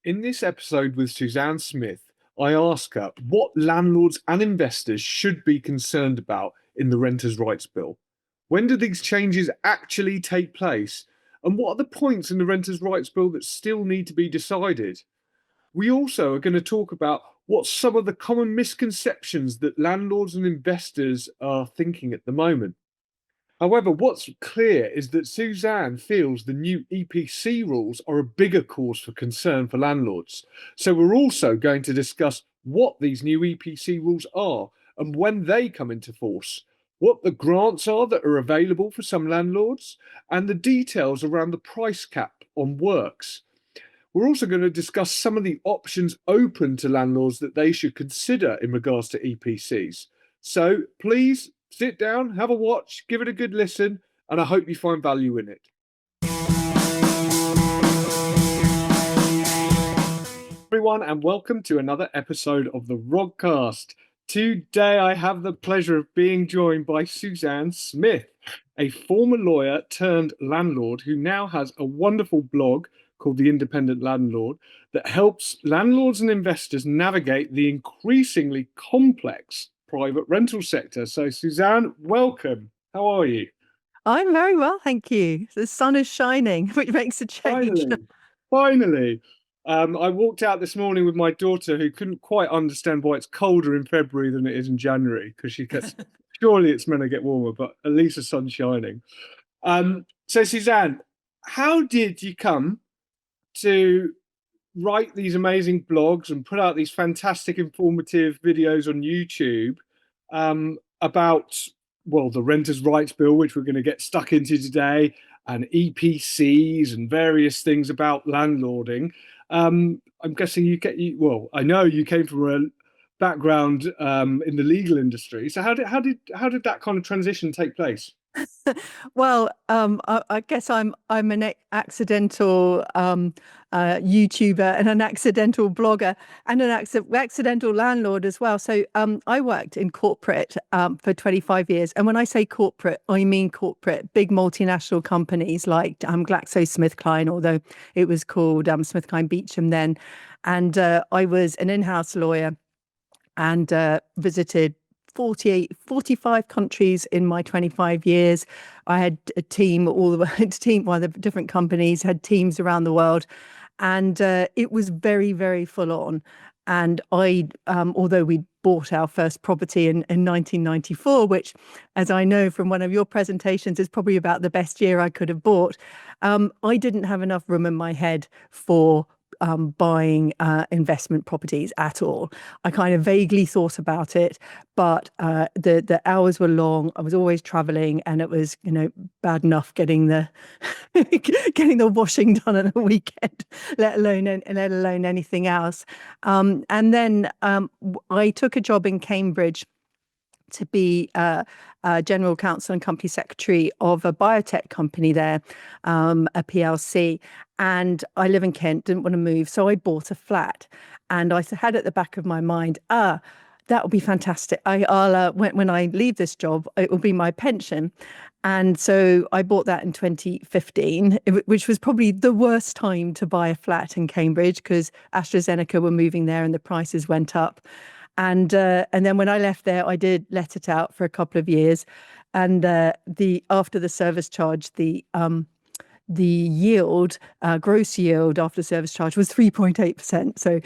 In this episode with Suzanne Smith, I ask her what landlords and investors should be concerned about in the Renters' Rights Bill. When do these changes actually take place? And what are the points in the Renters' Rights Bill that still need to be decided? We also are going to talk about what some of the common misconceptions that landlords and investors are thinking at the moment. However, what's clear is that Suzanne feels the new EPC rules are a bigger cause for concern for landlords. So we're also going to discuss what these new EPC rules are and when they come into force, what the grants are that are available for some landlords, and the details around the price cap on works. We're also going to discuss some of the options open to landlords that they should consider in regards to EPCs. So please sit down, have a watch, give it a good listen, and I hope you find value in it. Everyone, and welcome to another episode of the Rodcast. Today, I have the pleasure of being joined by Suzanne Smith, a former lawyer turned landlord who now has a wonderful blog called The Independent Landlord that helps landlords and investors navigate the increasingly complex private rental sector. So, Suzanne, welcome. How are you? I'm very well, thank you. The sun is shining, which makes a change. Finally. I walked out this morning with my daughter who couldn't quite understand why it's colder in February than it is in January because she gets, surely it's meant to get warmer, but at least the sun's shining. So, Suzanne, how did you come to write these amazing blogs and put out these fantastic informative videos on YouTube about, well, the Renters' Rights Bill, which we're going to get stuck into today, and EPCs and various things about landlording. I'm guessing well, I know you came from a background in the legal industry. So how did that kind of transition take place? Well, I guess I'm an accidental YouTuber and an accidental blogger and an accidental landlord as well. So I worked in corporate for 25 years. And when I say corporate, I mean corporate, big multinational companies like GlaxoSmithKline, although it was called SmithKline Beecham then. And I was an in-house lawyer and visited 45 countries in my 25 years. I had a team the different companies had teams around the world. And it was very, very full on. And although we bought our first property in 1994, which, as I know from one of your presentations, is probably about the best year I could have bought, I didn't have enough room in my head for buying investment properties at all. I kind of vaguely thought about it, but the hours were long. I was always traveling, and it was bad enough getting the getting the washing done on a weekend, let alone anything else. And then I took a job in Cambridge to be general counsel and company secretary of a biotech company there, a PLC. And I live in Kent, didn't want to move. So I bought a flat. And I had at the back of my mind, that would be fantastic. I'll when I leave this job, it will be my pension. And so I bought that in 2015, which was probably the worst time to buy a flat in Cambridge because AstraZeneca were moving there and the prices went up. And then when I left there, I did let it out for a couple of years, and after the service charge, the yield, gross yield after service charge was 3.8%. So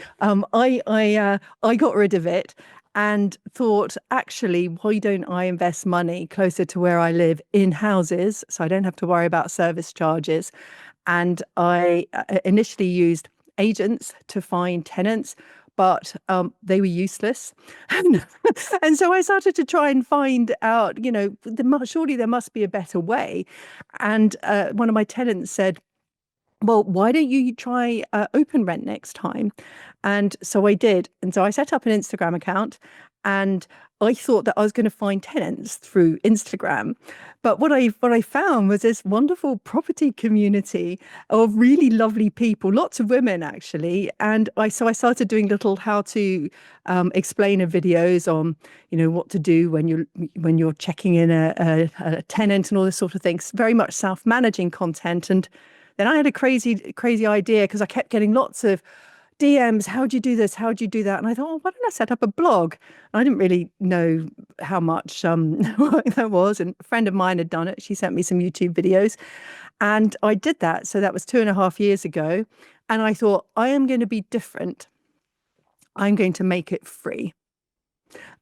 I got rid of it and thought, actually, why don't I invest money closer to where I live in houses so I don't have to worry about service charges? And I initially used agents to find tenants, but they were useless. And so I started to try and find out, surely there must be a better way. And one of my tenants said, well, why don't you try open rent next time? And so I did. And so I set up an Instagram account, and I thought that I was going to find tenants through Instagram. But what I found was this wonderful property community of really lovely people, lots of women actually. And I started doing little how to explainer videos on, what to do when you're checking in a tenant and all this sort of things. Very much self-managing content. And then I had a crazy idea because I kept getting lots of DMs, how do you do this? How do you do that? And I thought, oh, why don't I set up a blog? I didn't really know how much work that was. And a friend of mine had done it. She sent me some YouTube videos and I did that. So that was 2.5 years ago. And I thought, I am going to be different. I'm going to make it free.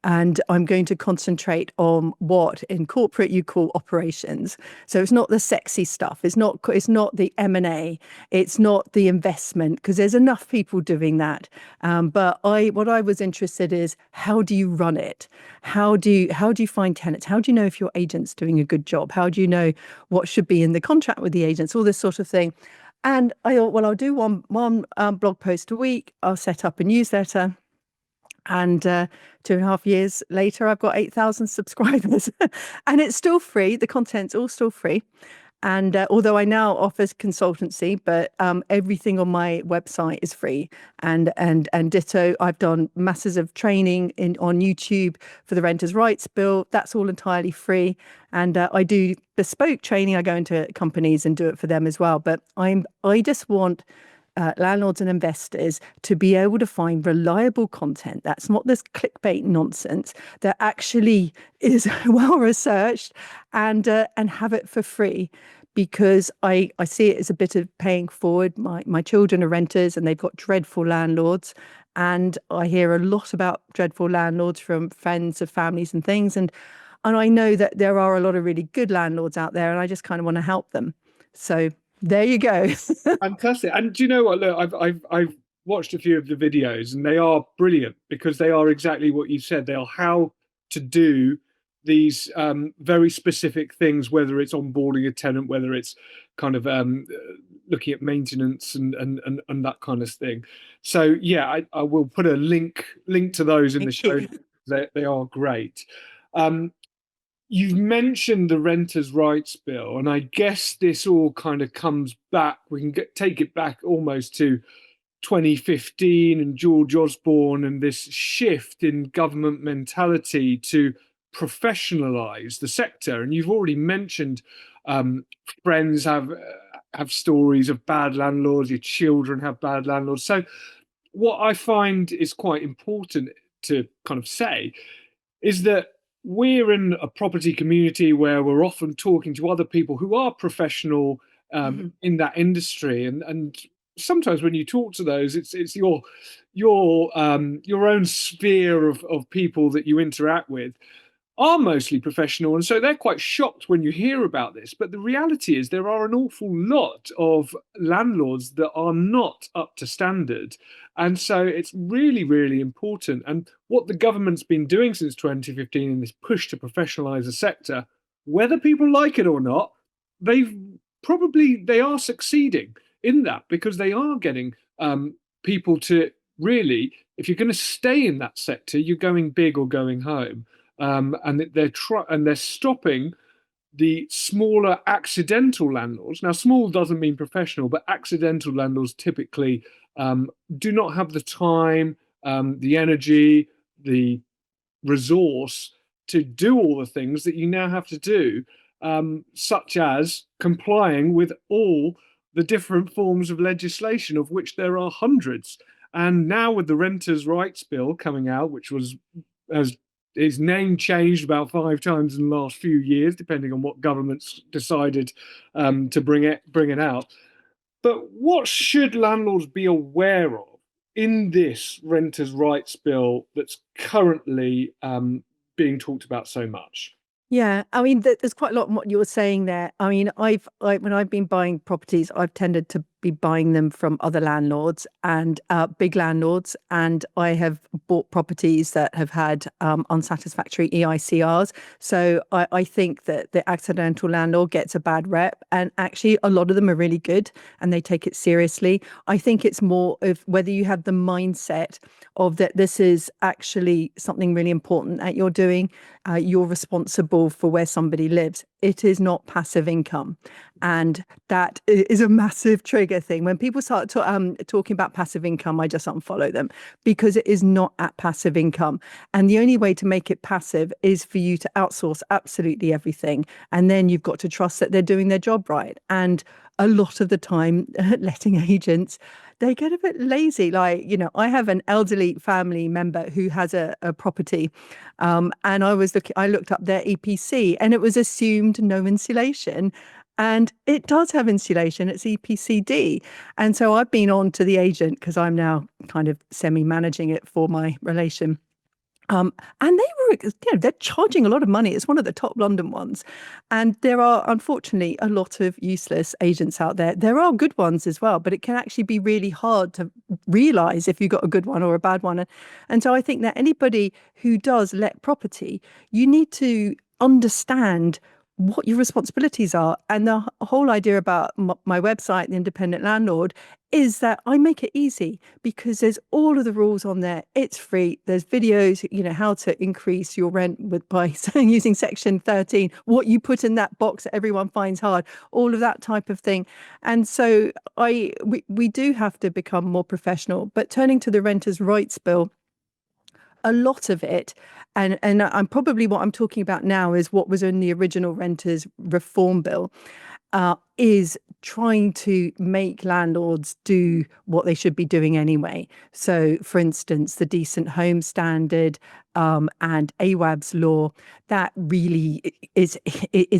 And I'm going to concentrate on what in corporate you call operations. So it's not the sexy stuff. It's not the M&A. It's not the investment, because there's enough people doing that. But what I was interested is, how do you run it? How do you find tenants? How do you know if your agent's doing a good job? How do you know what should be in the contract with the agents? All this sort of thing. And I thought, well, I'll do one blog post a week. I'll set up a newsletter. And 2.5 years later, I've got 8,000 subscribers and it's still free. The content's all still free. And although I now offer consultancy, but everything on my website is free. And ditto, I've done masses of training on YouTube for the Renters' Rights Bill. That's all entirely free. And I do bespoke training. I go into companies and do it for them as well. But I just want landlords and investors to be able to find reliable content that's not this clickbait nonsense, that actually is well researched, and have it for free. Because I see it as a bit of paying forward. My children are renters and they've got dreadful landlords, and I hear a lot about dreadful landlords from friends of families and things, and I know that there are a lot of really good landlords out there, and I just kind of want to help them. So there you go. Fantastic. And do you know what? Look, I've watched a few of the videos, and they are brilliant because they are exactly what you said. They are how to do these very specific things, whether it's onboarding a tenant, whether it's kind of looking at maintenance and that kind of thing. So yeah, I will put a link to those in the show. They are great. You've mentioned the Renters' Rights Bill, and I guess this all kind of comes back. We can take it back almost to 2015 and George Osborne and this shift in government mentality to professionalize the sector. And you've already mentioned friends have stories of bad landlords, your children have bad landlords. So what I find is quite important to kind of say is that we're in a property community where we're often talking to other people who are professional in that industry, and sometimes when you talk to those, it's your own sphere of people that you interact with are mostly professional, and so they're quite shocked when you hear about this. But the reality is there are an awful lot of landlords that are not up to standard, and so it's really, really important. And what the government's been doing since 2015 in this push to professionalize the sector, whether people like it or not, they are succeeding in that, because they are getting people to really, if you're going to stay in that sector, you're going big or going home. And they're stopping the smaller accidental landlords. Now, small doesn't mean professional, but accidental landlords typically do not have the time, the energy, the resource to do all the things that you now have to do, such as complying with all the different forms of legislation, of which there are hundreds. And now with the Renters' Rights Bill coming out, which has its name changed about 5 times in the last few years, depending on what governments decided to bring it out. But what should landlords be aware of in this Renters' Rights Bill that's currently being talked about so much? Yeah, I mean, there's quite a lot in what you were saying there. I mean, when I've been buying properties, I've tended to be buying them from other landlords and big landlords, and I have bought properties that have had unsatisfactory EICRs. So I think that the accidental landlord gets a bad rep, and actually a lot of them are really good and they take it seriously. I think it's more of whether you have the mindset of that this is actually something really important that you're doing. You're responsible for where somebody lives. It is not passive income. And that is a massive trigger thing. When people start talking about passive income, I just unfollow them, because it is not at passive income. And the only way to make it passive is for you to outsource absolutely everything. And then you've got to trust that they're doing their job right. And a lot of the time, letting agents, they get a bit lazy. Like, I have an elderly family member who has a property, and I looked up their EPC, and it was assumed no insulation. And it does have insulation. It's EPCD. And so I've been on to the agent, because I'm now kind of semi-managing it for my relation. And they're charging a lot of money. It's one of the top London ones. And there are, unfortunately, a lot of useless agents out there. There are good ones as well, but it can actually be really hard to realize if you've got a good one or a bad one. And so I think that anybody who does let property, you need to understand what your responsibilities are. And the whole idea about my website, The Independent Landlord, is that I make it easy, because there's all of the rules on there. It's free. There's videos, how to increase your rent by using Section 13, what you put in that box that everyone finds hard, all of that type of thing. And so we do have to become more professional. But turning to the Renters' Rights Bill, a lot of it, and I'm probably, what I'm talking about now is what was in the original Renters Reform Bill, is trying to make landlords do what they should be doing anyway. So, for instance, the Decent Home Standard, and Awabs Law, that really is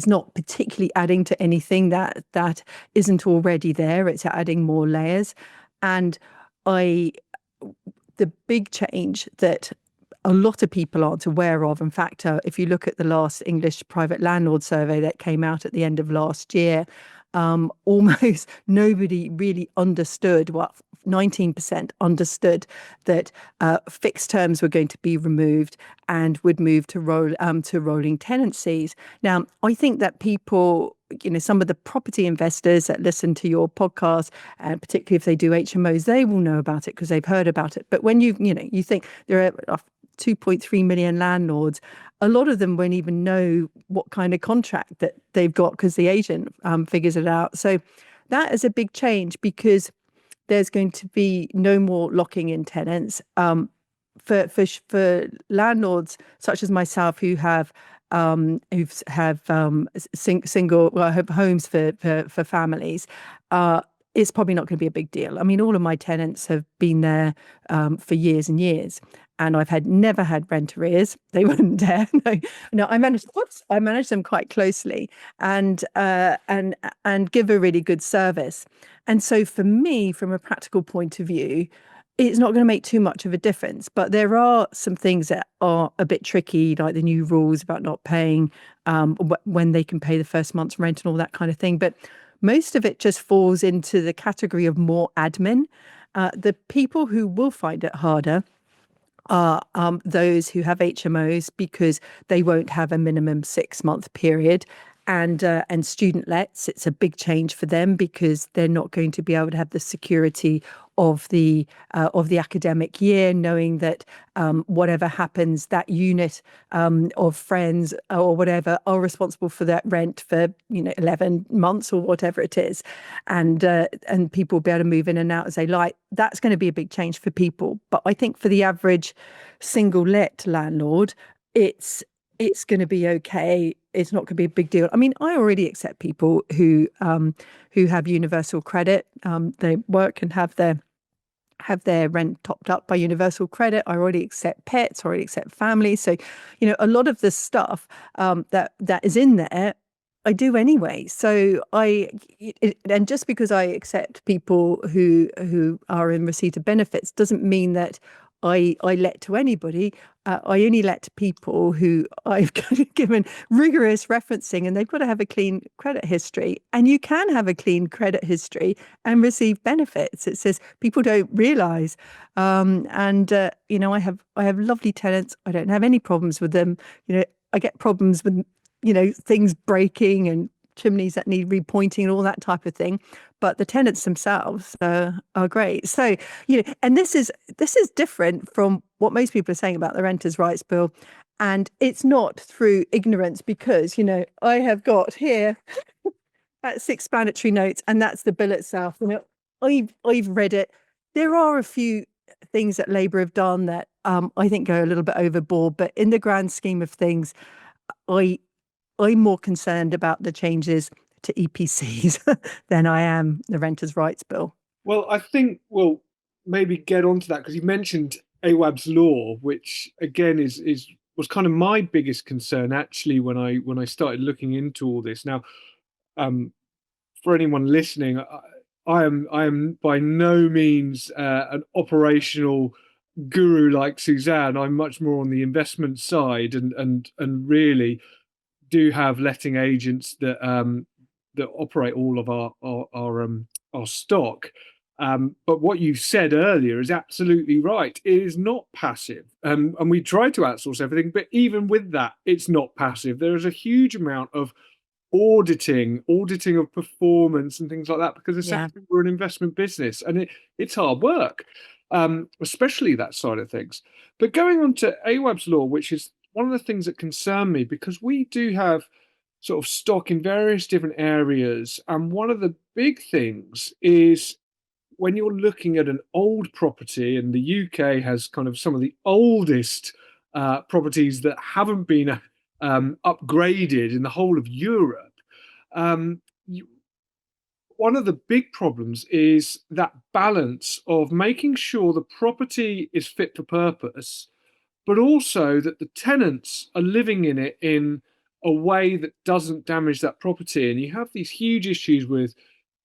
not particularly adding to anything that isn't already there. It's adding more layers. And the big change that a lot of people aren't aware of. In fact, if you look at the last English private landlord survey that came out at the end of last year, almost nobody really understood, 19% understood that fixed terms were going to be removed and would move to rolling tenancies. Now, I think that people, some of the property investors that listen to your podcast, and particularly if they do HMOs, they will know about it because they've heard about it. But when you think there are 2.3 million landlords, a lot of them won't even know what kind of contract that they've got, because the agent figures it out. So that is a big change, because there's going to be no more locking in tenants. For landlords such as myself who have single, have homes for families, it's probably not going to be a big deal. I mean, all of my tenants have been there for years and years, and I've never had rent arrears. They wouldn't dare. No, I manage them quite closely, and give a really good service. And so for me, from a practical point of view, it's not going to make too much of a difference. But there are some things that are a bit tricky, like the new rules about not paying when they can pay the first month's rent and all that kind of thing. But most of it just falls into the category of more admin. The people who will find it harder are those who have HMOs, because they won't have a minimum 6-month period. And student lets, it's a big change for them, because they're not going to be able to have the security of the academic year, knowing that whatever happens, that unit of friends or whatever are responsible for that rent for 11 months or whatever it is, and people will be able to move in and out as they like. That's going to be a big change for people. But I think for the average single let landlord, it's going to be okay. It's not going to be a big deal. I mean, I already accept people who have universal credit. They work and have their rent topped up by universal credit. I already accept pets. I already accept families. So, a lot of the stuff that is in there, I do anyway. So and just because I accept people who are in receipt of benefits doesn't mean that I let to anybody. I only let to people who I've given rigorous referencing, and they've got to have a clean credit history. And you can have a clean credit history and receive benefits. It says people don't realise. I have lovely tenants. I don't have any problems with them. I get problems with things breaking and chimneys that need repointing and all that type of thing, but the tenants themselves are great. So and this is different from what most people are saying about the Renters' Rights Bill, and it's not through ignorance, because I have got here that's explanatory notes, and that's the bill itself. I've read it. There are a few things that Labour have done that I think go a little bit overboard, but in the grand scheme of things, I'm more concerned about the changes to EPCs than I am the Renters' Rights Bill. Well, I think we'll maybe get onto that because you mentioned Awabs Law, which again is was kind of my biggest concern actually when I started looking into all this. Now, for anyone listening, I am by no means an operational guru like Suzanne. I'm much more on the investment side, and really do have letting agents that operate all of our stock. But what you said earlier is absolutely right. It is not passive, and we try to outsource everything, but even with that, it's not passive. There is a huge amount of auditing of performance and things like that, because essentially we're an investment business, and it's hard work, especially that side of things. But going on to Awab's Law, which is one of the things that concern me, because we do have sort of stock in various different areas, and one of the big things is when you're looking at an old property, and the UK has kind of some of the oldest properties that haven't been upgraded in the whole of Europe. One of the big problems is that balance of making sure the property is fit for purpose, but also that the tenants are living in it in a way that doesn't damage that property. And you have these huge issues with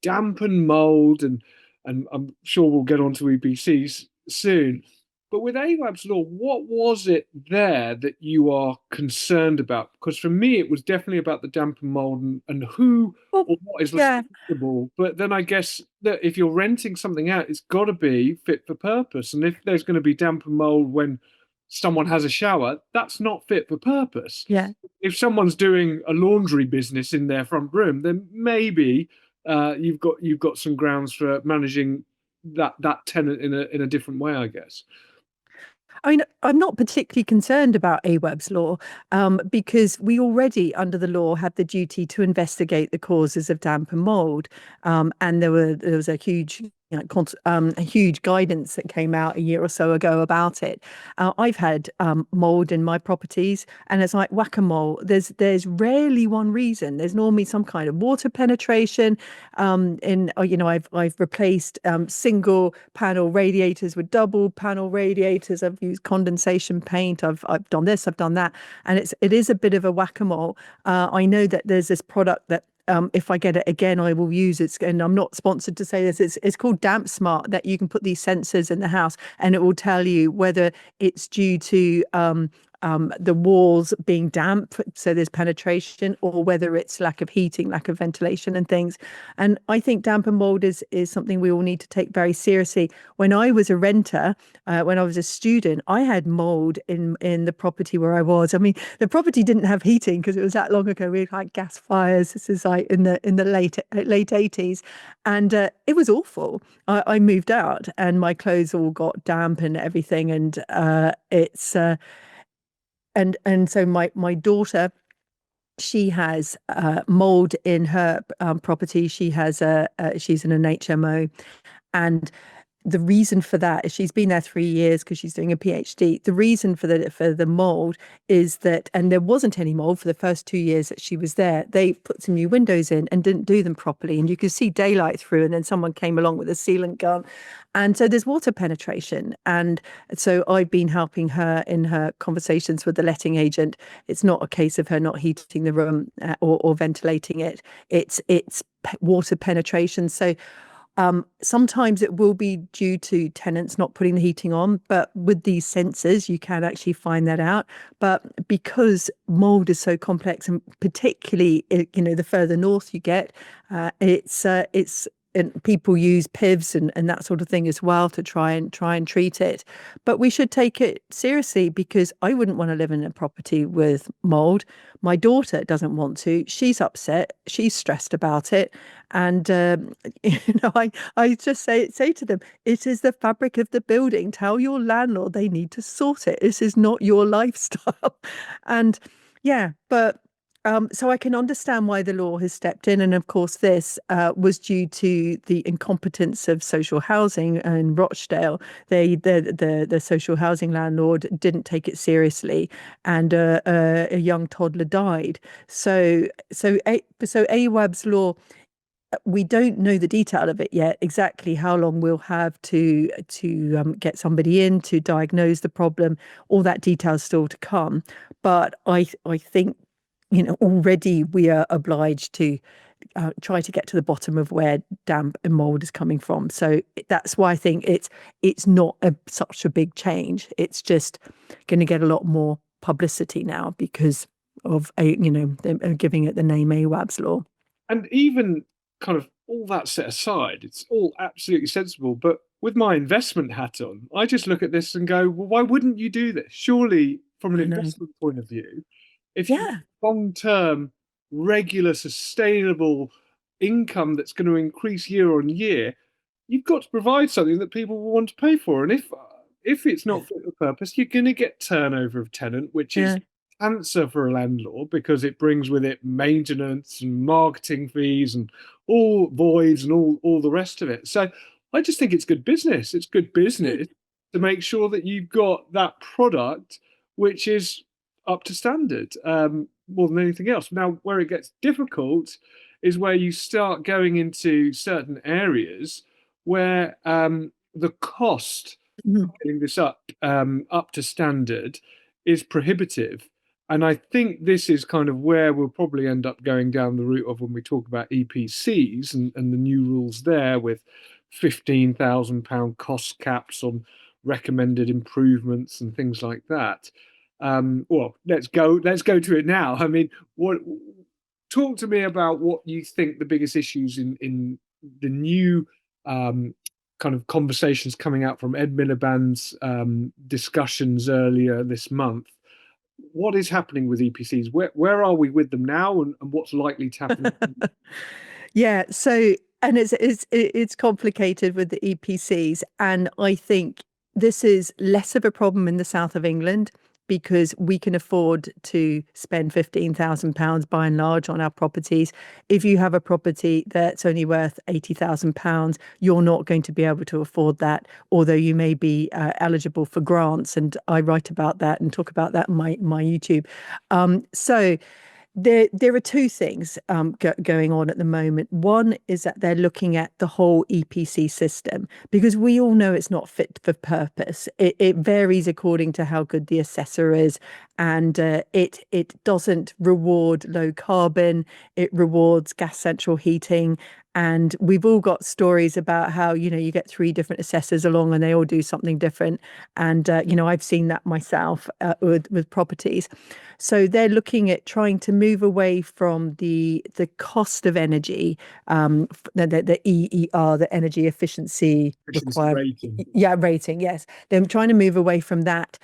damp and mould, and I'm sure we'll get on to EPCs soon. But with Awab's Law, what was it there that you are concerned about? Because for me, it was definitely about the damp and mold, and who or what is responsible. But then I guess that if you're renting something out, it's got to be fit for purpose. And if there's going to be damp and mold when someone has a shower, that's not fit for purpose. Yeah. If someone's doing a laundry business in their front room, then maybe you've got some grounds for managing that tenant in a different way, I guess. I mean, I'm not particularly concerned about Awab's Law because we already, under the law, have the duty to investigate the causes of damp and mould. And there was a huge, a huge guidance that came out a year or so ago about it. I've had mould in my properties, and it's like whack-a-mole. There's rarely one reason. There's normally some kind of water penetration. I've replaced single panel radiators with double panel radiators. I've used condensation paint. I've done this. I've done that, and it is a bit of a whack-a-mole. I know that there's this product that if I get it again, I will use it. And I'm not sponsored to say this. It's called Damp Smart, that you can put these sensors in the house and it will tell you whether it's due to the walls being damp, so there's penetration, or whether it's lack of heating, lack of ventilation and things. And I think damp and mold is something we all need to take very seriously. When I was a renter, when I was a student, I had mold in the property where I was. I mean, the property didn't have heating because it was that long ago. We had like gas fires. This is like in the late 80s, and it was awful. I moved out and my clothes all got damp and everything, and it's and so my daughter, she has mold in her property. She's in an HMO, and the reason for that is she's been there 3 years because she's doing a PhD. The reason for the mold is that, and there wasn't any mold for the first 2 years that she was there. They put some new windows in and didn't do them properly, and you could see daylight through. And then someone came along with a sealant gun, and so there's water penetration. And so I've been helping her in her conversations with the letting agent. It's not a case of her not heating the room or ventilating it. It's water penetration. So sometimes it will be due to tenants not putting the heating on, but with these sensors, you can actually find that out. But because mold is so complex, and particularly, the further north you get, and people use PIVs and that sort of thing as well to try and treat it. But we should take it seriously, because I wouldn't want to live in a property with mold. My daughter doesn't want to. She's upset. She's stressed about it. And I just say to them, it is the fabric of the building. Tell your landlord they need to sort it. This is not your lifestyle. And yeah, but So I can understand why the law has stepped in, and of course, this was due to the incompetence of social housing in Rochdale. The social housing landlord didn't take it seriously, and a young toddler died. So Awabs Law, we don't know the detail of it yet, exactly how long we'll have to get somebody in to diagnose the problem. All that detail is still to come. But I think, already we are obliged to try to get to the bottom of where damp and mold is coming from. So that's why I think it's not such a big change. It's just going to get a lot more publicity now because of them giving it the name Awabs Law. And even kind of all that set aside, it's all absolutely sensible. But with my investment hat on, I just look at this and go, well, why wouldn't you do this? Surely, from an I know. investment point of view, if you Yeah. long-term, regular, sustainable income that's going to increase year on year, you've got to provide something that people will want to pay for. And if it's not fit for purpose, you're going to get turnover of tenant, which is Yeah. cancer for a landlord because it brings with it maintenance and marketing fees and all voids and all the rest of it. So I just think it's good business. It's good business to make sure that you've got that product which is up to standard, more than anything else. Now, where it gets difficult is where you start going into certain areas where the cost Mhm. getting this up to standard is prohibitive. And I think this is kind of where we'll probably end up going down the route of when we talk about EPCs and the new rules there with £15,000 cost caps on recommended improvements and things like that. Well, let's go to it now. I mean, what talk to me about what you think the biggest issues in the new kind of conversations coming out from Ed Miliband's discussions earlier this month. What is happening with EPCs? Where are we with them now, and what's likely to happen? Yeah, so and it's complicated with the EPCs, and I think this is less of a problem in the south of England because we can afford to spend £15,000 by and large on our properties. If you have a property that's only worth £80,000, you're not going to be able to afford that, although you may be eligible for grants, and I write about that and talk about that in my YouTube. So there are two things going on at the moment. One is that they're looking at the whole EPC system because we all know it's not fit for purpose. It varies according to how good the assessor is, and it doesn't reward low carbon. It rewards gas central heating. And we've all got stories about how, you get three different assessors along and they all do something different. And, I've seen that myself with properties. So they're looking at trying to move away from the cost of energy, the EER, the energy efficiency requirement. Rating. Yeah, rating. Yes, they're trying to move away from that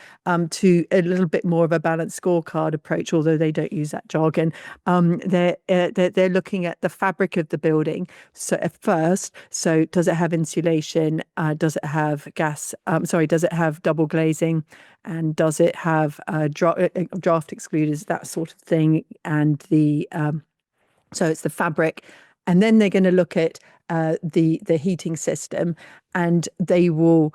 to a little bit more of a balanced scorecard approach, although they don't use that jargon. They're looking at the fabric of the building. So at first, so does it have insulation? Does it have gas? Does it have double glazing? And does it have draft excluders, that sort of thing? And so it's the fabric, and then they're going to look at the heating system, and they will.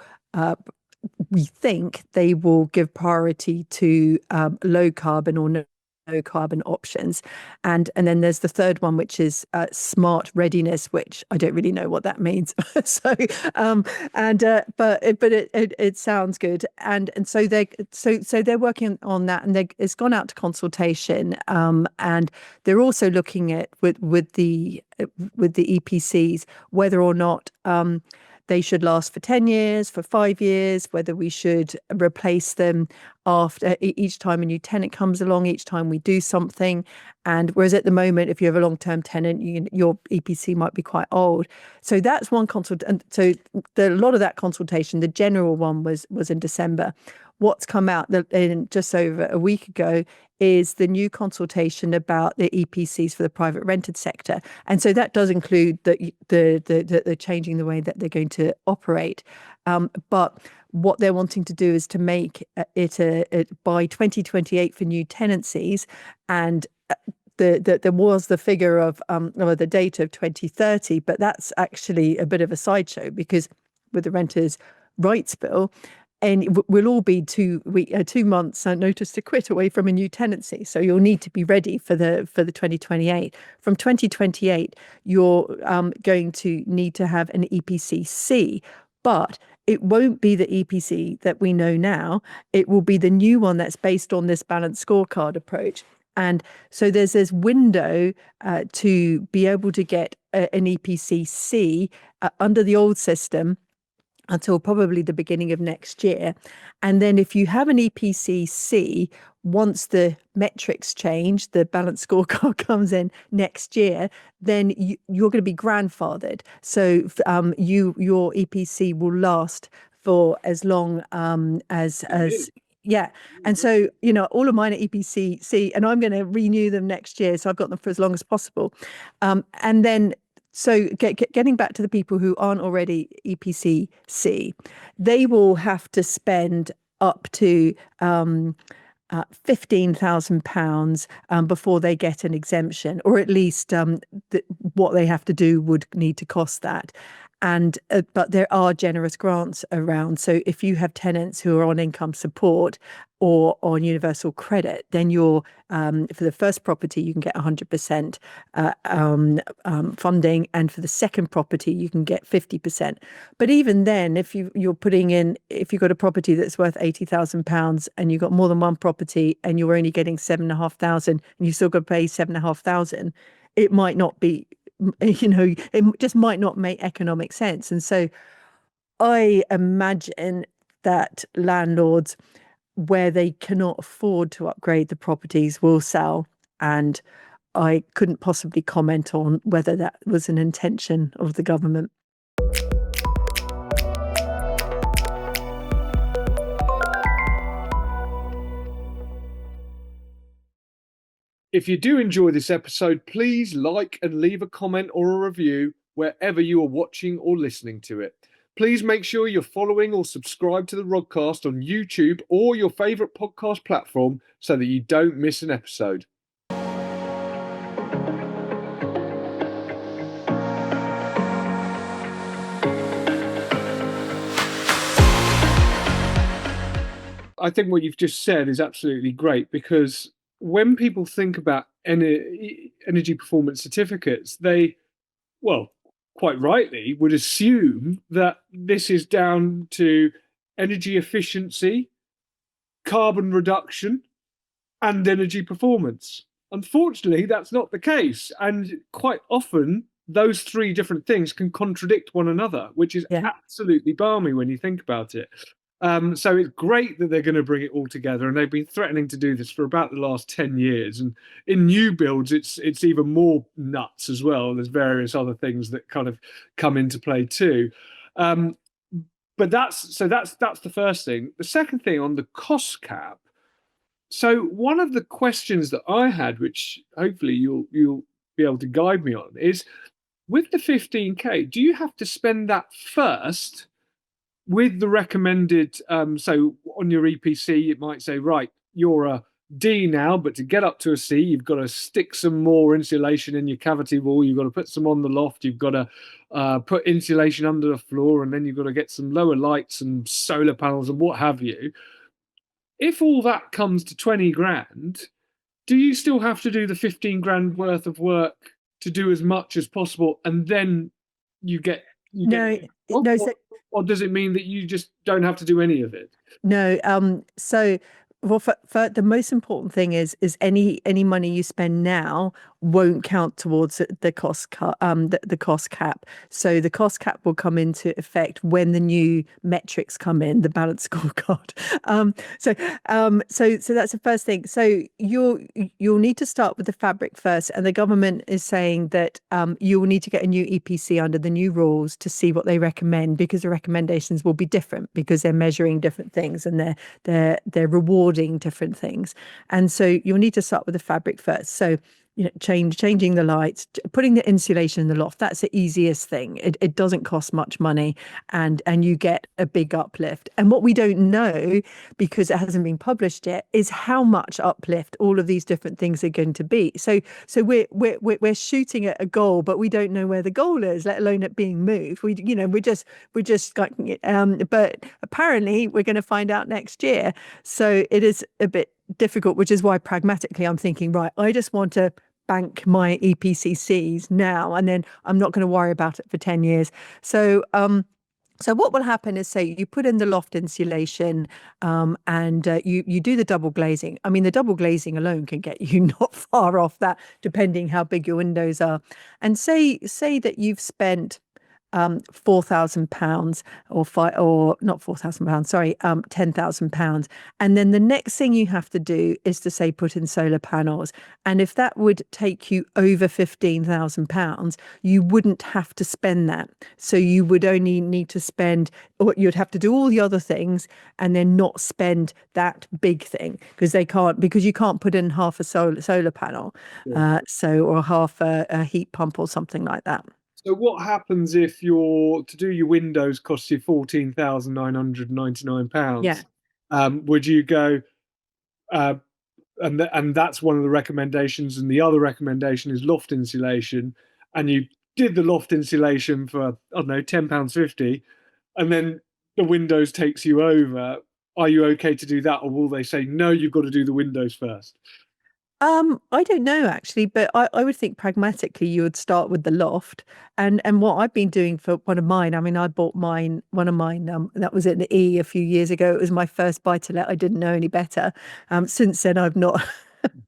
We think they will give priority to low carbon or no carbon options, and then there's the third one, which is smart readiness, which I don't really know what that means. So but it sounds good, and so they're working on that, and it's gone out to consultation, and they're also looking at with the EPCs whether or not they should last for 10 years, for 5 years, whether we should replace them after each time a new tenant comes along, each time we do something. And whereas at the moment, if you have a long-term tenant, your EPC might be quite old. So that's one consult. And so a lot of that consultation, the general one was in December. What's come out in just over a week ago is the new consultation about the EPCs for the private rented sector, and so that does include the changing the way that they're going to operate. But what they're wanting to do is to make it by 2028 for new tenancies, and there was the figure of or the date of 2030, but that's actually a bit of a sideshow, because with the Renters' Rights Bill, and we'll all be 2 months notice to quit away from a new tenancy. So you'll need to be ready for the 2028. From 2028, you're going to need to have an EPC-C, but it won't be the EPC that we know now. It will be the new one that's based on this balanced scorecard approach. And so there's this window to be able to get an EPC-C under the old system until probably the beginning of next year. And then if you have an EPC-C, once the metrics change, the balanced scorecard comes in next year, then you're going to be grandfathered. So your EPC will last for as long as yeah. And so, all of mine are EPC-C, and I'm going to renew them next year. So I've got them for as long as possible. And then, so getting back to the people who aren't already EPC-C, they will have to spend up to £15,000 before they get an exemption, or at least what they have to do would need to cost that. And but there are generous grants around. So if you have tenants who are on income support or on universal credit, then you're for the first property you can get 100% funding, and for the second property you can get 50%. But even then, if you've got a property that's worth £80,000 and you've got more than one property and you're only getting 7,500 and you still got to pay 7,500, it might not be. It just might not make economic sense. And so I imagine that landlords, where they cannot afford to upgrade the properties, will sell. And I couldn't possibly comment on whether that was an intention of the government. If you do enjoy this episode, please like and leave a comment or a review wherever you are watching or listening to it. Please make sure you're following or subscribe to the Rodcast on YouTube or your favourite podcast platform so that you don't miss an episode. I think what you've just said is absolutely great, because when people think about energy performance certificates, they, well, quite rightly, would assume that this is down to energy efficiency, carbon reduction, and energy performance. Unfortunately, that's not the case. And quite often, those three different things can contradict one another, which is absolutely balmy when you think about it. So it's great that they're going to bring it all together, and they've been threatening to do this for about the last 10 years. And in new builds, it's even more nuts as well. There's various other things that kind of come into play too. But that's the first thing. The second thing on the cost cap. So one of the questions that I had, which hopefully you'll be able to guide me on, is with the 15K, do you have to spend that first with the recommended, so on your EPC, it might say, right, you're a D now, but to get up to a C, you've got to stick some more insulation in your cavity wall, you've got to put some on the loft, you've got to put insulation under the floor, and then you've got to get some lower lights and solar panels and what have you. If all that comes to 20 grand, do you still have to do the 15 grand worth of work to do as much as possible, and then you get or does it mean that you just don't have to do any of it? No. So, well, for the most important thing is any money you spend now won't count towards the cost the cost cap. So the cost cap will come into effect when the new metrics come in, the balanced scorecard. So that's the first thing. So you'll need to start with the fabric first, and the government is saying that you will need to get a new EPC under the new rules to see what they recommend, because the recommendations will be different, because they're measuring different things and they're rewarding different things. And so you'll need to start with the fabric first. So changing the lights, putting the insulation in the loft. That's the easiest thing. It doesn't cost much money, and you get a big uplift. And what we don't know, because it hasn't been published yet, is how much uplift all of these different things are going to be. So we're shooting at a goal, but we don't know where the goal is, let alone it being moved. We're just like, but apparently we're going to find out next year. So it is a bit difficult, which is why pragmatically I'm thinking, right, I just want to bank my EPCCs now, and then I'm not going to worry about it for 10 years. So what will happen is, say you put in the loft insulation, and you do the double glazing. I mean, the double glazing alone can get you not far off that, depending how big your windows are. And say that you've spent £4,000 or not £4,000, sorry, £10,000. And then the next thing you have to do is to, say, put in solar panels. And if that would take you over £15,000, you wouldn't have to spend that. So you would only need to spend, or you'd have to do all the other things and then not spend that big thing, because you can't put in half a solar panel, or half a heat pump or something like that. So what happens if to do your windows costs you £14,999? Yeah. Would you go, and that's one of the recommendations, and the other recommendation is loft insulation, and you did the loft insulation for, I don't know, £10.50, and then the windows takes you over. Are you okay to do that, or will they say no, you've got to do the windows first? I don't know actually, but I would think pragmatically you would start with the loft. And what I've been doing for one of mine, I mean, I bought one of mine, that was in the E a few years ago. It was my first buy to let. I didn't know any better. Since then I've not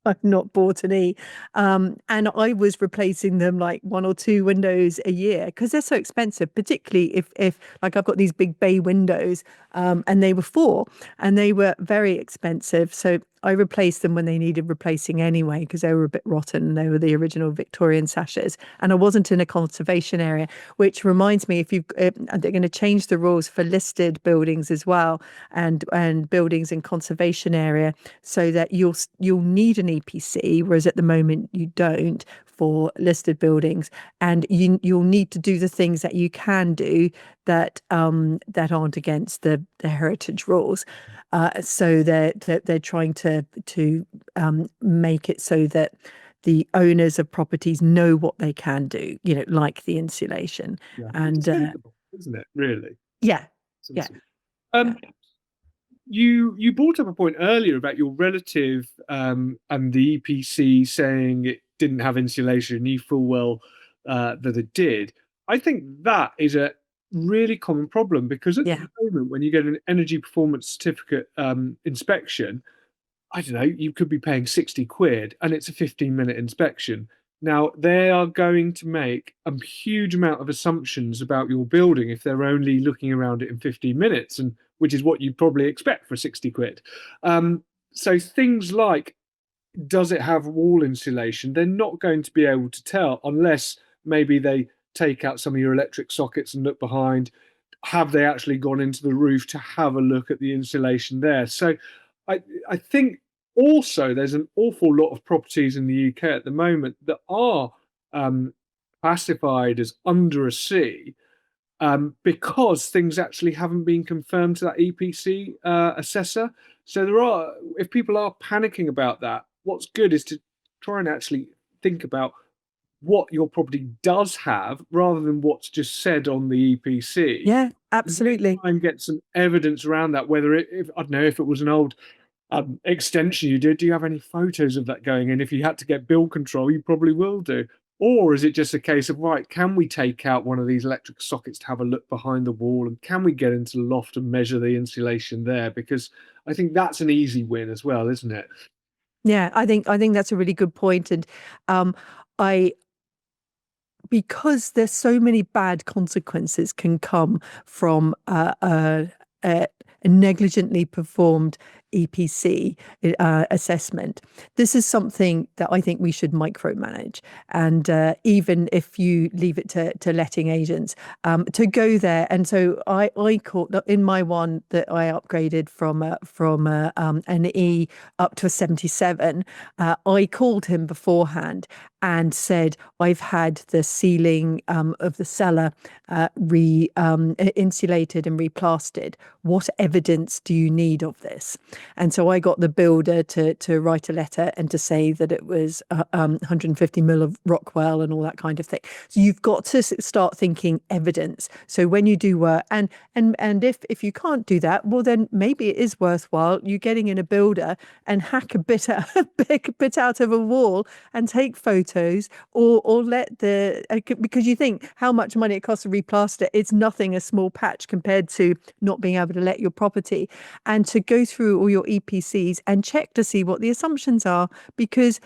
I've not bought an E. And I was replacing them like one or two windows a year, because they're so expensive, particularly if like I've got these big bay windows, and they were 4 and they were very expensive. So I replaced them when they needed replacing anyway, because they were a bit rotten. They were the original Victorian sashes, and I wasn't in a conservation area. Which reminds me, they're going to change the rules for listed buildings as well, and buildings in conservation area, so that you'll need an EPC, whereas at the moment you don't for listed buildings, and you'll need to do the things that you can do that aren't against the heritage rules. So they're trying to make it so that the owners of properties know what they can do, like the insulation. Yeah, And it's sensible, isn't it? Really yeah. sensible. You brought up a point earlier about your relative, and the EPC saying it didn't have insulation. You full well that it did. I think that is a really common problem, because at the moment, when you get an energy performance certificate inspection, I don't know, you could be paying 60 quid and it's a 15-minute inspection. Now, they are going to make a huge amount of assumptions about your building if they're only looking around it in 15 minutes, and which is what you'd probably expect for 60 quid. So things like, does it have wall insulation? They're not going to be able to tell unless maybe they take out some of your electric sockets and look behind. Have they actually gone into the roof to have a look at the insulation there? So I think also there's an awful lot of properties in the UK at the moment that are classified as under a C, because things actually haven't been confirmed to that EPC assessor. So if people are panicking about that, what's good is to try and actually think about what your property does have, rather than what's just said on the EPC. Yeah, absolutely. Try and get some evidence around that. Whether if I don't know, if it was an old extension you did, do you have any photos of that going in? If you had to get bill control, you probably will do. Or is it just a case of, right, can we take out one of these electric sockets to have a look behind the wall, and can we get into the loft and measure the insulation there? Because I think that's an easy win as well, isn't it? Yeah, I think that's a really good point. And I because there's so many bad consequences can come from a negligently performed EPC assessment. This is something that I think we should micromanage. And even if you leave it to letting agents to go there. And so I caught in my one that I upgraded from an E up to a 77. I called him beforehand and said, I've had the ceiling of the cellar insulated and replastered. What evidence do you need of this? And so I got the builder to write a letter and to say that it was 150 mil of Rockwell and all that kind of thing. So you've got to start thinking evidence. So when you do work, and if you can't do that, well, then maybe it is worthwhile you getting in a builder and hack a bit out of a wall and take photos, or let because you think how much money it costs to replaster. It's nothing, a small patch compared to not being able to let your property, and to go through all your EPCs and check to see what the assumptions are, because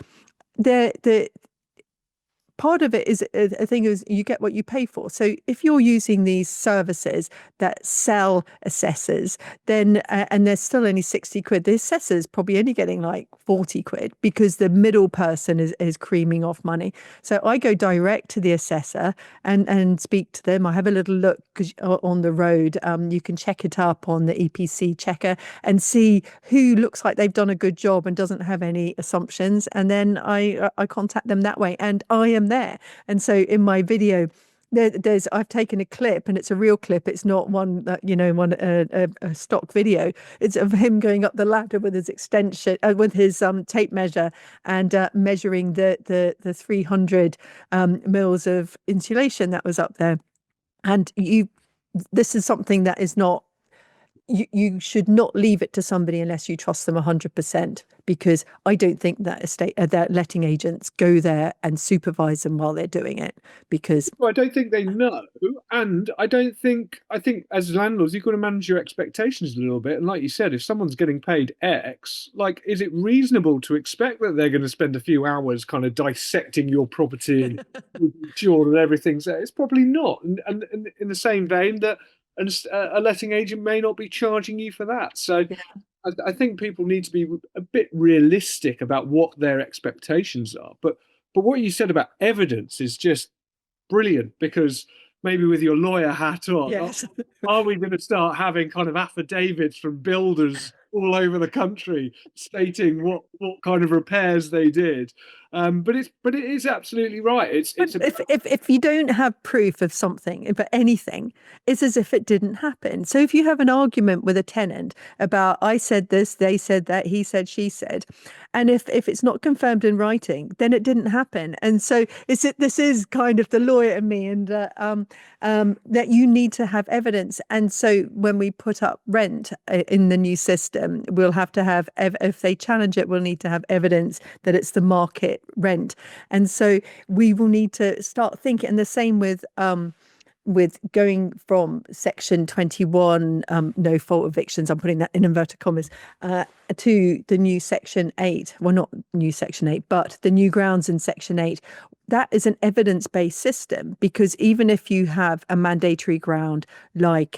the part of it is a thing is you get what you pay for. So if you're using these services that sell assessors, then and there's still only 60 quid, the assessor's probably only getting like 40 quid because the middle person is creaming off money. So I go direct to the assessor and speak to them. I have a little look because on the road, you can check it up on the EPC checker and see who looks like they've done a good job and doesn't have any assumptions. And then I contact them that way, and I am there. And so in my video, I've taken a clip, and it's a real clip. It's not one that a stock video. It's of him going up the ladder with his extension, with his tape measure, and measuring the 300 mils of insulation that was up there. And this is something that is not. You should not leave it to somebody unless you trust them 100%, because I don't think that that letting agents go there and supervise them while they're doing it, because Well, I don't think they know, and I think as landlords you've got to manage your expectations a little bit. And like you said, if someone's getting paid X, like, is it reasonable to expect that they're going to spend a few hours kind of dissecting your property and making sure that everything's there? It's probably not. And in the same vein, that a letting agent may not be charging you for that. So I think people need to be a bit realistic about what their expectations are. But what you said about evidence is just brilliant, because maybe with your lawyer hat on, yes. are we going to start having kind of affidavits from builders all over the country stating what kind of repairs they did? But it is absolutely right. It's If you don't have proof of something, but anything, it's as if it didn't happen. So if you have an argument with a tenant about, I said this, they said that, he said, she said, and if it's not confirmed in writing, then it didn't happen. And so this is kind of the lawyer in me, and that you need to have evidence. And so when we put up rent in the new system, we'll have to have, if they challenge it, we'll need to have evidence that it's the market rent. And so we will need to start thinking, and the same with going from section 21, no fault evictions, I'm putting that in inverted commas, to the new section 8. Well, not new section 8, but the new grounds in section 8. That is an evidence-based system, because even if you have a mandatory ground, like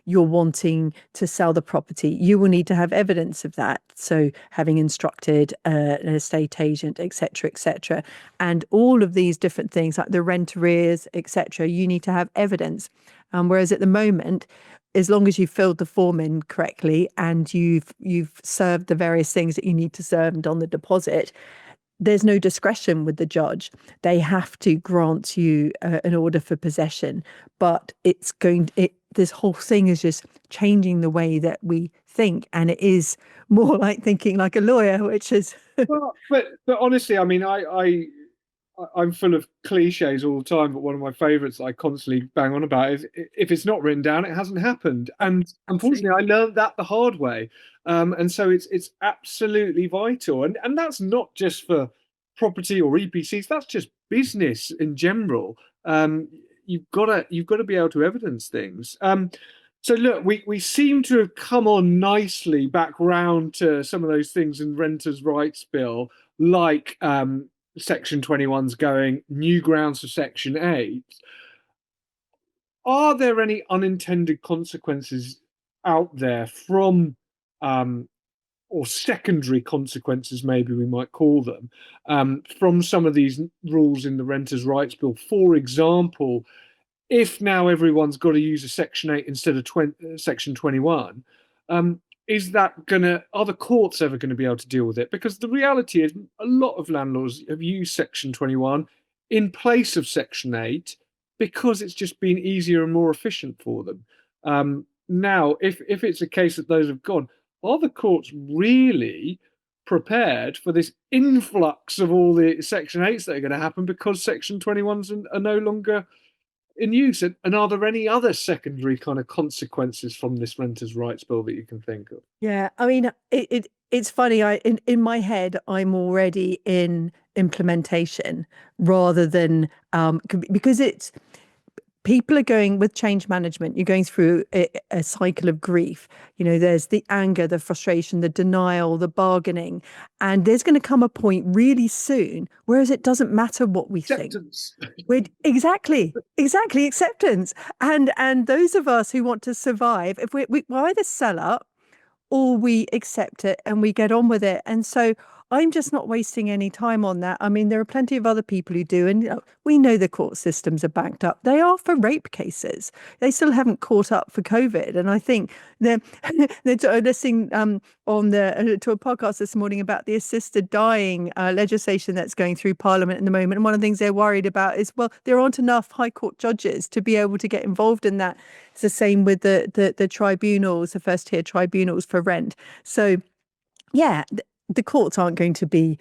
you're wanting to sell the property, you will need to have evidence of that. So having instructed an estate agent, etc., and all of these different things like the rent arrears, etc., you need to have evidence. Whereas at the moment, as long as you've filled the form in correctly and you've served the various things that you need to serve and done the deposit, there's no discretion with the judge. They have to grant you an order for possession. But this whole thing is just changing the way that we think, and it is more like thinking like a lawyer, which is well, but honestly, I mean, I'm full of cliches all the time, but one of my favorites I constantly bang on about is, if it's not written down, it hasn't happened. And unfortunately, I learned that the hard way. And so it's absolutely vital. And that's not just for property or EPCs, that's just business in general. You've got to be able to evidence things. So look, we seem to have come on nicely back round to some of those things in Renters' Rights Bill, like Section 21's going, new grounds for Section 8. Are there any unintended consequences out there from or secondary consequences, maybe we might call them, from some of these rules in the Renters' Rights Bill. For example, if now everyone's got to use a Section 8 instead of Section 21, is that are the courts ever going to be able to deal with it? Because the reality is a lot of landlords have used Section 21 in place of Section 8 because it's just been easier and more efficient for them. Now, if it's a case that those have gone, are the courts really prepared for this influx of all the Section 8s that are going to happen because Section 21s are no longer in use? And are there any other secondary kind of consequences from this Renters' Rights Bill that you can think of? Yeah, I mean, it's funny. In my head, I'm already in implementation rather than because it's people are going with change management. You're going through a cycle of grief. You know, there's the anger, the frustration, the denial, the bargaining, and there's going to come a point really soon, whereas it doesn't matter what we Acceptance. think. Exactly acceptance. And those of us who want to survive, if we either sell up or we accept it and we get on with it. And so I'm just not wasting any time on that. I mean, there are plenty of other people who do, and we know the court systems are backed up. They are for rape cases. They still haven't caught up for COVID. And I think they're listening on to a podcast this morning about the assisted dying legislation that's going through Parliament at the moment. And one of the things they're worried about is, well, there aren't enough High Court judges to be able to get involved in that. It's the same with the tribunals, the first tier tribunals for rent. So, yeah, the courts aren't going to be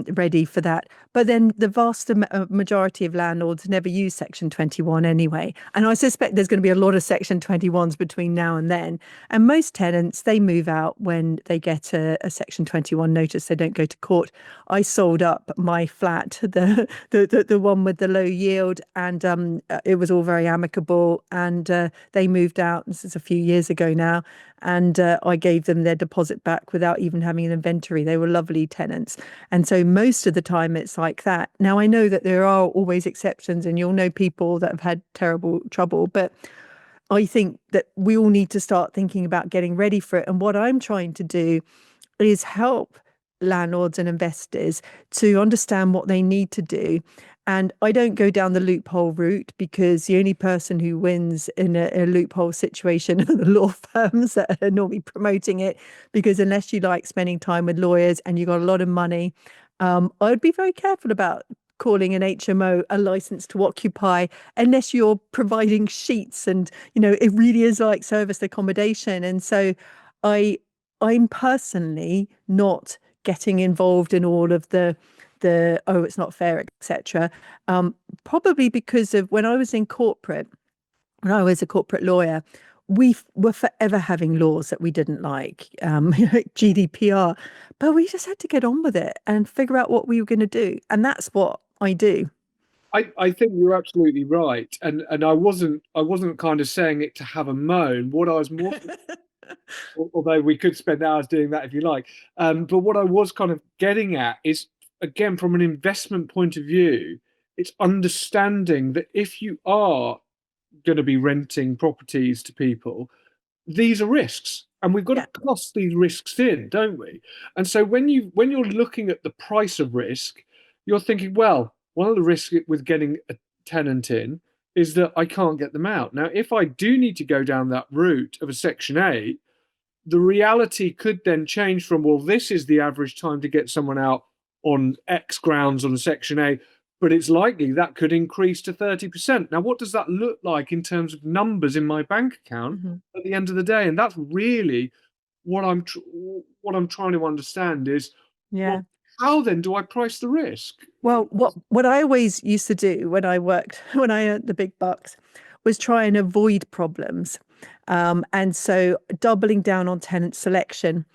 ready for that. But then the vast majority of landlords never use Section 21 anyway. And I suspect there's going to be a lot of Section 21s between now and then. And most tenants, they move out when they get a Section 21 notice. They don't go to court. I sold up my flat, the one with the low yield, and it was all very amicable. And they moved out. This is a few years ago now. And I gave them their deposit back without even having an inventory. They were lovely tenants. And so most of the time it's like that. Now, I know that there are always exceptions, and you'll know people that have had terrible trouble, but I think that we all need to start thinking about getting ready for it. And what I'm trying to do is help landlords and investors to understand what they need to do. And I don't go down the loophole route, because the only person who wins in a loophole situation are the law firms that are normally promoting it. Because unless you like spending time with lawyers and you've got a lot of money, I'd be very careful about calling an HMO a license to occupy unless you're providing sheets and, it really is like serviced accommodation. And so I'm personally not getting involved in all of the it's not fair, etc. Probably because of when I was a corporate lawyer, we were forever having laws that we didn't like, GDPR, but we just had to get on with it and figure out what we were going to do. And that's what I do. I think you're absolutely right. And I wasn't kind of saying it to have a moan. What I was more although we could spend hours doing that if you like. But what I was kind of getting at is, again, from an investment point of view, it's understanding that if you are going to be renting properties to people, these are risks, and we've got to cost these risks in, don't we? And so when you're looking at the price of risk, you're thinking, well, one of the risks with getting a tenant in is that I can't get them out. Now, if I do need to go down that route of a Section 8, the reality could then change from, well, this is the average time to get someone out on X grounds on a Section 8, but it's likely that could increase to 30%. Now, what does that look like in terms of numbers in my bank account at the end of the day? And that's really what I'm trying to understand is, well, how then do I price the risk? Well, what I always used to do when I earned the big bucks was try and avoid problems. And so doubling down on tenant selection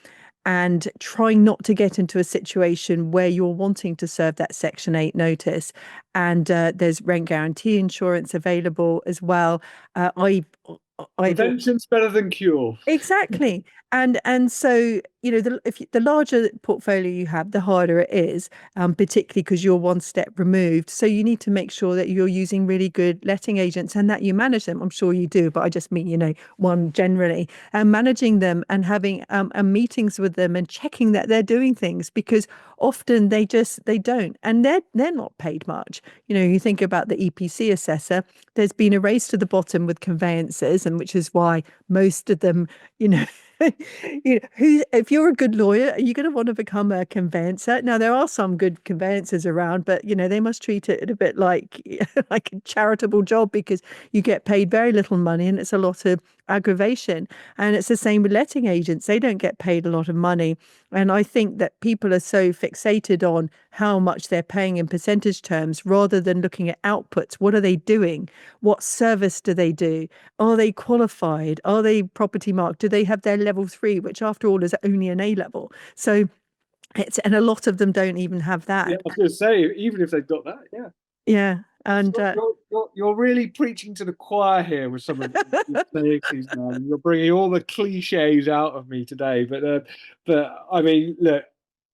and trying not to get into a situation where you're wanting to serve that Section 8 notice. And there's rent guarantee insurance available as well. I thought Prevention's better than cure. exactly. And so, you know, the larger portfolio you have, the harder it is, particularly because you're one step removed. So you need to make sure that you're using really good letting agents and that you manage them. I'm sure you do, but I just mean, you know, one generally, and managing them and having meetings with them and checking that they're doing things, because often they don't, and they're not paid much. You know, you think about the EPC assessor, there's been a race to the bottom with conveyancers, and which is why most of them, you know, you know, if you're a good lawyer, are you going to want to become a conveyancer? Now, there are some good conveyancers around, but you know, they must treat it a bit like like a charitable job, because you get paid very little money and it's a lot of aggravation. And it's the same with letting agents. They don't get paid a lot of money. And I think that people are so fixated on how much they're paying in percentage terms rather than looking at outputs. What are they doing? What service do they do? Are they qualified? Are they property marked? Do they have their level 3, which after all is only an A level? So and a lot of them don't even have Yeah, that. I was going to say, even if they've got that, yeah. Yeah. And You're really preaching to the choir here with some of your things, man. You're bringing all the cliches out of me today. But I mean, look,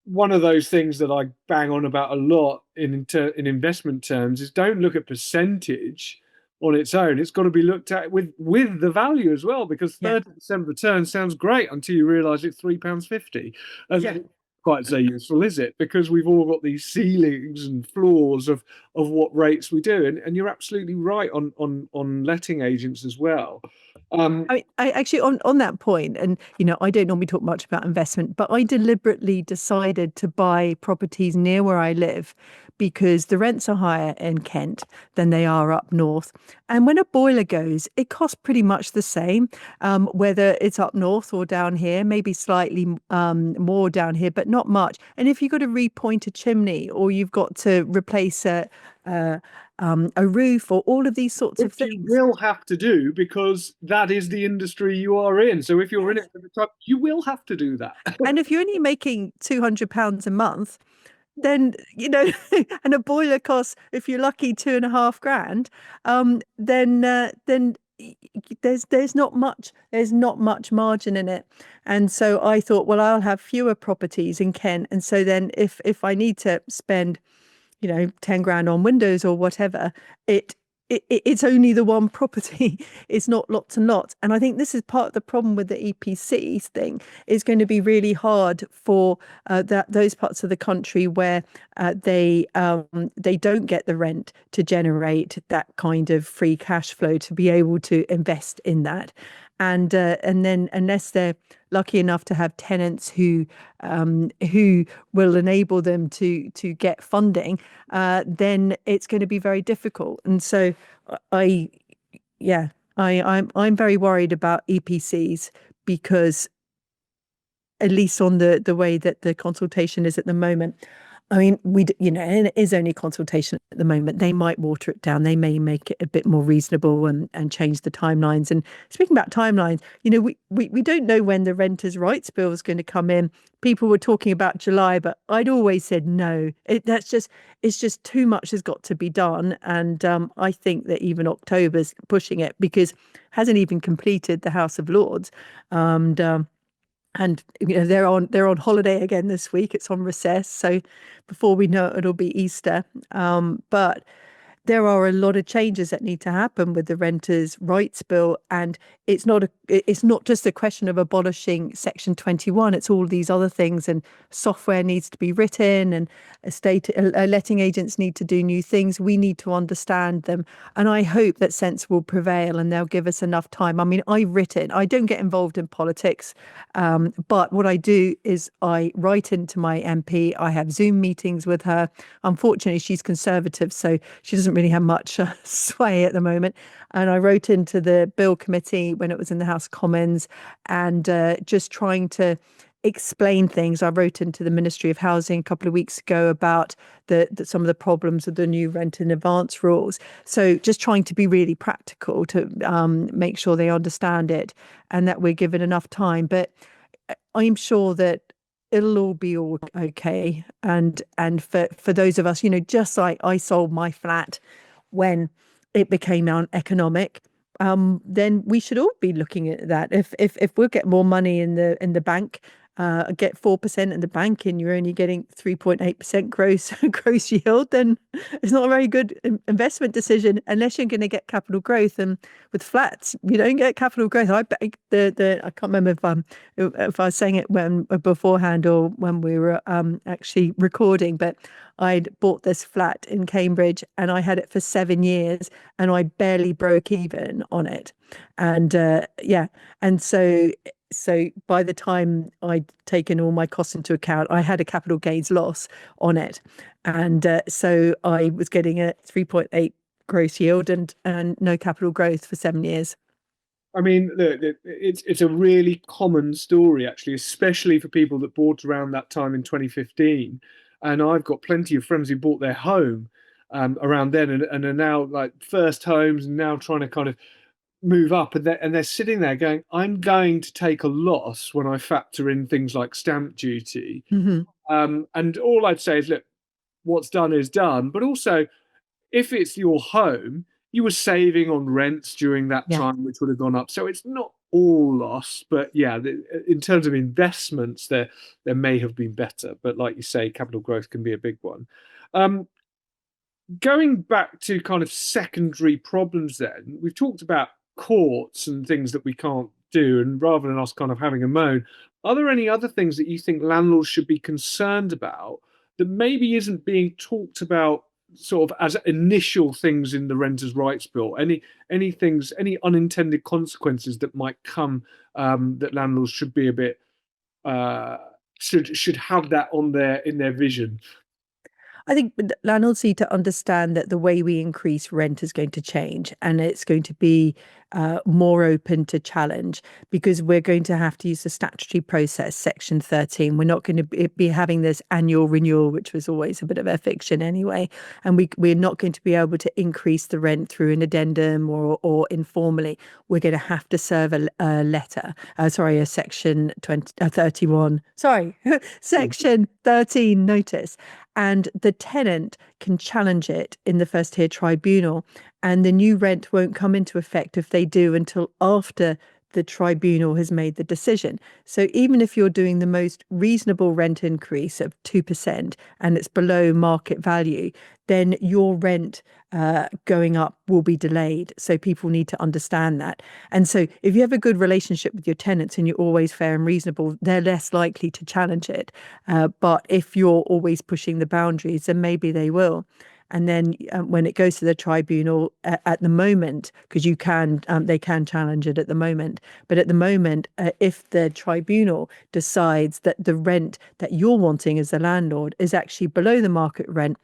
one of those things that I bang on about a lot in investment terms is don't look at percentage on its own. It's got to be looked at with the value as well, because yeah. 30% return sounds great until you realise it's £3.50. And Yeah. quite so useful, is it? Because we've all got these ceilings and floors of what rates we do, and you're absolutely right on letting agents as well. I mean, I actually on that point, and you know, I don't normally talk much about investment, but I deliberately decided to buy properties near where I live because the rents are higher in Kent than they are up north. And when a boiler goes, it costs pretty much the same, whether it's up north or down here, maybe slightly more down here, but not much. And if you've got to repoint a chimney or you've got to replace a roof or all of these sorts of Which you things. will have to do because that is the industry you are in. So if you're in it for the time, you will have to do that. And if you're only making £200 a month, then you know, and a boiler costs, if you're lucky, 2.5 grand, then there's not much margin in it. And so I thought, well, I'll have fewer properties in Kent, and so then if I need to spend, you know, 10 grand on windows or whatever, it's only the one property. It's not lots and lots. And I think this is part of the problem with the EPC thing. Is going to be really hard for those parts of the country where they don't get the rent to generate that kind of free cash flow to be able to invest in that. And then unless they're lucky enough to have tenants who will enable them to get funding, then it's going to be very difficult. And so I yeah, I'm very worried about EPCs, because at least on the way that the consultation is at the moment. I mean, you know, and it is only consultation at the moment. They might water it down. They may make it a bit more reasonable and change the timelines. And speaking about timelines, you know, we don't know when the renters' rights bill is going to come in. People were talking about July, but I'd always said no. It's just too much has got to be done. And I think that even October's pushing it, because it hasn't even completed the House of Lords. And you know, they're on holiday again this week. It's on recess, so before we know it, it'll be Easter. But there are a lot of changes that need to happen with the Renters' Rights Bill, and it's not just a question of abolishing Section 21. It's all these other things, and software needs to be written, and letting agents need to do new things. We need to understand them, and I hope that sense will prevail, and they'll give us enough time. I mean, I don't get involved in politics, but what I do is I write into my MP. I have Zoom meetings with her. Unfortunately, she's Conservative, so she doesn't really have much sway at the moment. And I wrote into the Bill Committee when it was in the House of Commons, and just trying to explain things. I wrote into the Ministry of Housing a couple of weeks ago about some of the problems with the new rent in advance rules. So just trying to be really practical to make sure they understand it and that we're given enough time. But I'm sure that it'll all be all okay. And for those of us, you know, just like I sold my flat when it became uneconomic, then we should all be looking at that. If we'll get more money in the bank, get 4% in the bank, and you're only getting 3.8% gross yield, then it's not a very good investment decision unless you're going to get capital growth. And with flats, you don't get capital growth. I can't remember if I was saying it when beforehand or when we were actually recording, but I'd bought this flat in Cambridge and I had it for 7 years and I barely broke even on it. And and so by the time I'd taken all my costs into account, I had a capital gains loss on it. And so I was getting a 3.8 gross yield and no capital growth for 7 years. I mean, look, it's a really common story, actually, especially for people that bought around that time in 2015. And I've got plenty of friends who bought their home around then and are now like first homes and now trying to kind of move up. And they're sitting there going, I'm going to take a loss when I factor in things like stamp duty. And all I'd say is, look, what's done is done. But also, if it's your home, you were saving on rents during that time, which would have gone up. So it's not all loss, but yeah, in terms of investments, there may have been better. But like you say, capital growth can be a big one. Going back to kind of secondary problems, then we've talked about courts and things that we can't do, and rather than us kind of having a moan, are there any other things that you think landlords should be concerned about that maybe isn't being talked about sort of as initial things in the Renters' Rights Bill? Any things, any unintended consequences that might come that landlords should be a bit should have that on in their vision? I think landlords need to understand that the way we increase rent is going to change, and it's going to be more open to challenge because we're going to have to use the statutory process, Section 13. We're not going to be having this annual renewal, which was always a bit of a fiction anyway. And we're not going to be able to increase the rent through an addendum or informally. We're going to have to serve a letter, a Section 31, Section 13 notice. And the tenant can challenge it in the first tier tribunal, and the new rent won't come into effect if they do until after the tribunal has made the decision. So even if you're doing the most reasonable rent increase of 2% and it's below market value, then your rent going up will be delayed. So people need to understand that. And so if you have a good relationship with your tenants and you're always fair and reasonable, they're less likely to challenge it. But if you're always pushing the boundaries, then maybe they will. And then when it goes to the tribunal at the moment, because they can challenge it at the moment. But at the moment, if the tribunal decides that the rent that you're wanting as a landlord is actually below the market rent,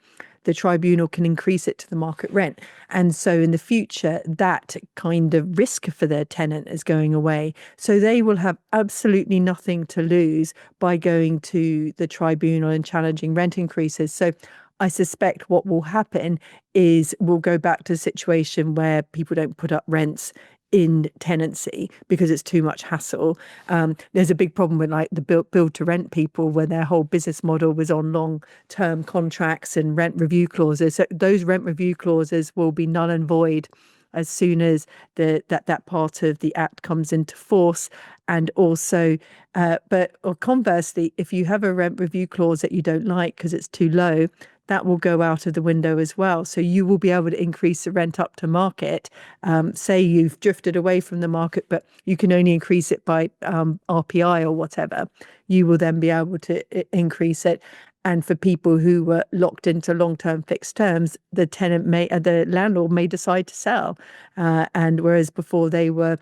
the tribunal can increase it to the market rent. And so in the future, that kind of risk for their tenant is going away. So they will have absolutely nothing to lose by going to the tribunal and challenging rent increases. So I suspect what will happen is we'll go back to a situation where people don't put up rents in tenancy because it's too much hassle. There's a big problem with like the build to rent people where their whole business model was on long-term contracts and rent review clauses. So those rent review clauses will be null and void as soon as that part of the act comes into force. And also, or conversely, if you have a rent review clause that you don't like because it's too low, that will go out of the window as well. So you will be able to increase the rent up to market. Say you've drifted away from the market, but you can only increase it by RPI or whatever. You will then be able to increase it. And for people who were locked into long-term fixed terms, the landlord may decide to sell. And whereas before they were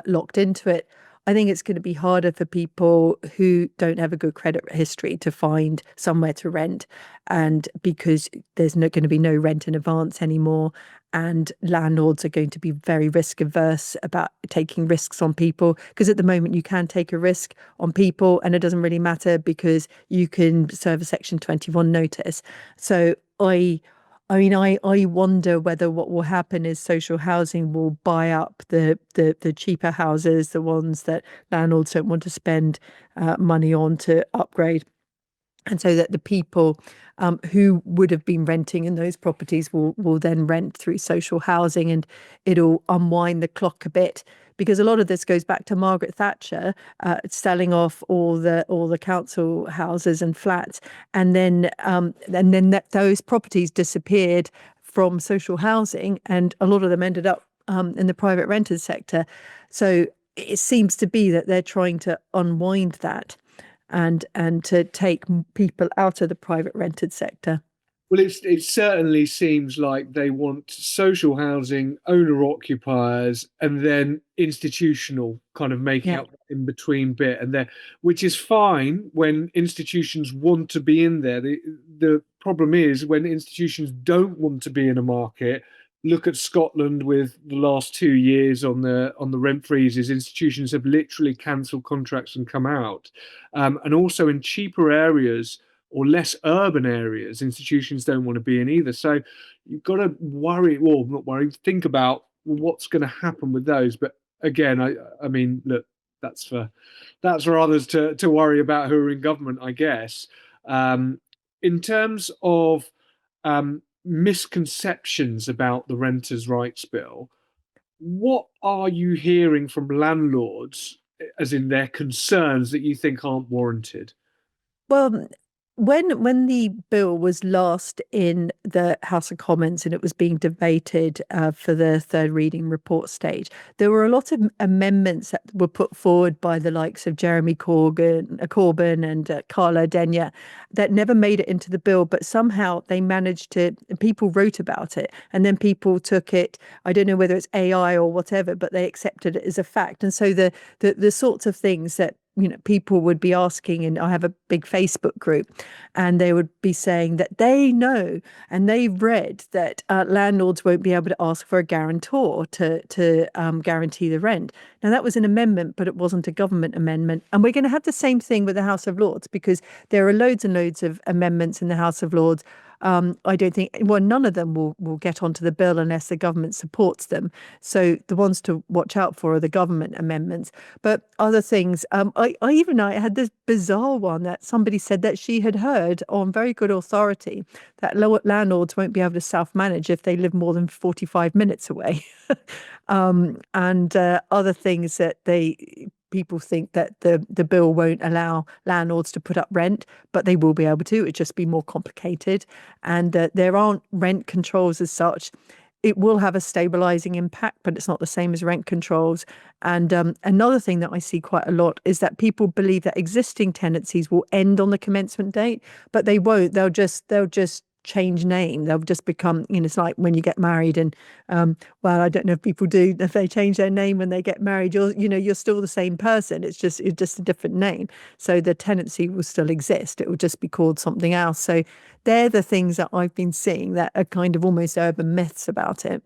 locked into it. I think it's going to be harder for people who don't have a good credit history to find somewhere to rent, and because there's going to be no rent in advance anymore, and landlords are going to be very risk averse about taking risks on people, because at the moment you can take a risk on people and it doesn't really matter because you can serve a Section 21 notice. So I wonder whether what will happen is social housing will buy up the cheaper houses, the ones that landlords don't want to spend money on to upgrade. And so that the people who would have been renting in those properties will then rent through social housing, and it'll unwind the clock a bit, because a lot of this goes back to Margaret Thatcher selling off all the council houses and flats, and then those properties disappeared from social housing, and a lot of them ended up in the private renters sector. So it seems to be that they're trying to unwind that and to take people out of the private rented sector. Well, it certainly seems like they want social housing, owner occupiers, and then institutional kind of making Yeah. up in between bit, and there, which is fine when institutions want to be in there. The problem is when institutions don't want to be in a market. Look at Scotland with the last 2 years on the rent freezes. Institutions have literally cancelled contracts and come out, and also in cheaper areas or less urban areas, institutions don't want to be in either. So you've got to worry, well, not worry, think about what's going to happen with those. But again, I mean, look, that's for others to worry about who are in government, I guess. In terms of misconceptions about the Renters' Rights Bill, what are you hearing from landlords, as in their concerns that you think aren't warranted? Well, when the bill was last in the House of Commons and it was being debated for the third reading report stage, there were a lot of amendments that were put forward by the likes of Jeremy Corbyn and Carla Denyer that never made it into the bill, but somehow they managed to, people wrote about it, and then people took it, I don't know whether it's AI or whatever, but they accepted it as a fact. And so the sorts of things that people would be asking, and I have a big Facebook group, and they would be saying that they know and they've read that landlords won't be able to ask for a guarantor to guarantee the rent. Now, that was an amendment, but it wasn't a government amendment. And we're going to have the same thing with the House of Lords, because there are loads and loads of amendments in the House of Lords. I don't think, well, none of them will get onto the bill unless the government supports them. So the ones to watch out for are the government amendments. But other things, I had this bizarre one that somebody said that she had heard on very good authority that landlords won't be able to self-manage if they live more than 45 minutes away. And other things that people think that the bill won't allow landlords to put up rent, but they will be able to. It'd just be more complicated. And there aren't rent controls as such. It will have a stabilizing impact, but it's not the same as rent controls. And another thing that I see quite a lot is that people believe that existing tenancies will end on the commencement date, but they won't. They'll just change name. They'll just become, it's like when you get married, and well, I don't know if people do, if they change their name when they get married, you're still the same person. It's just a different name. So the tenancy will still exist. It will just be called something else. So they're the things that I've been seeing that are kind of almost urban myths about it.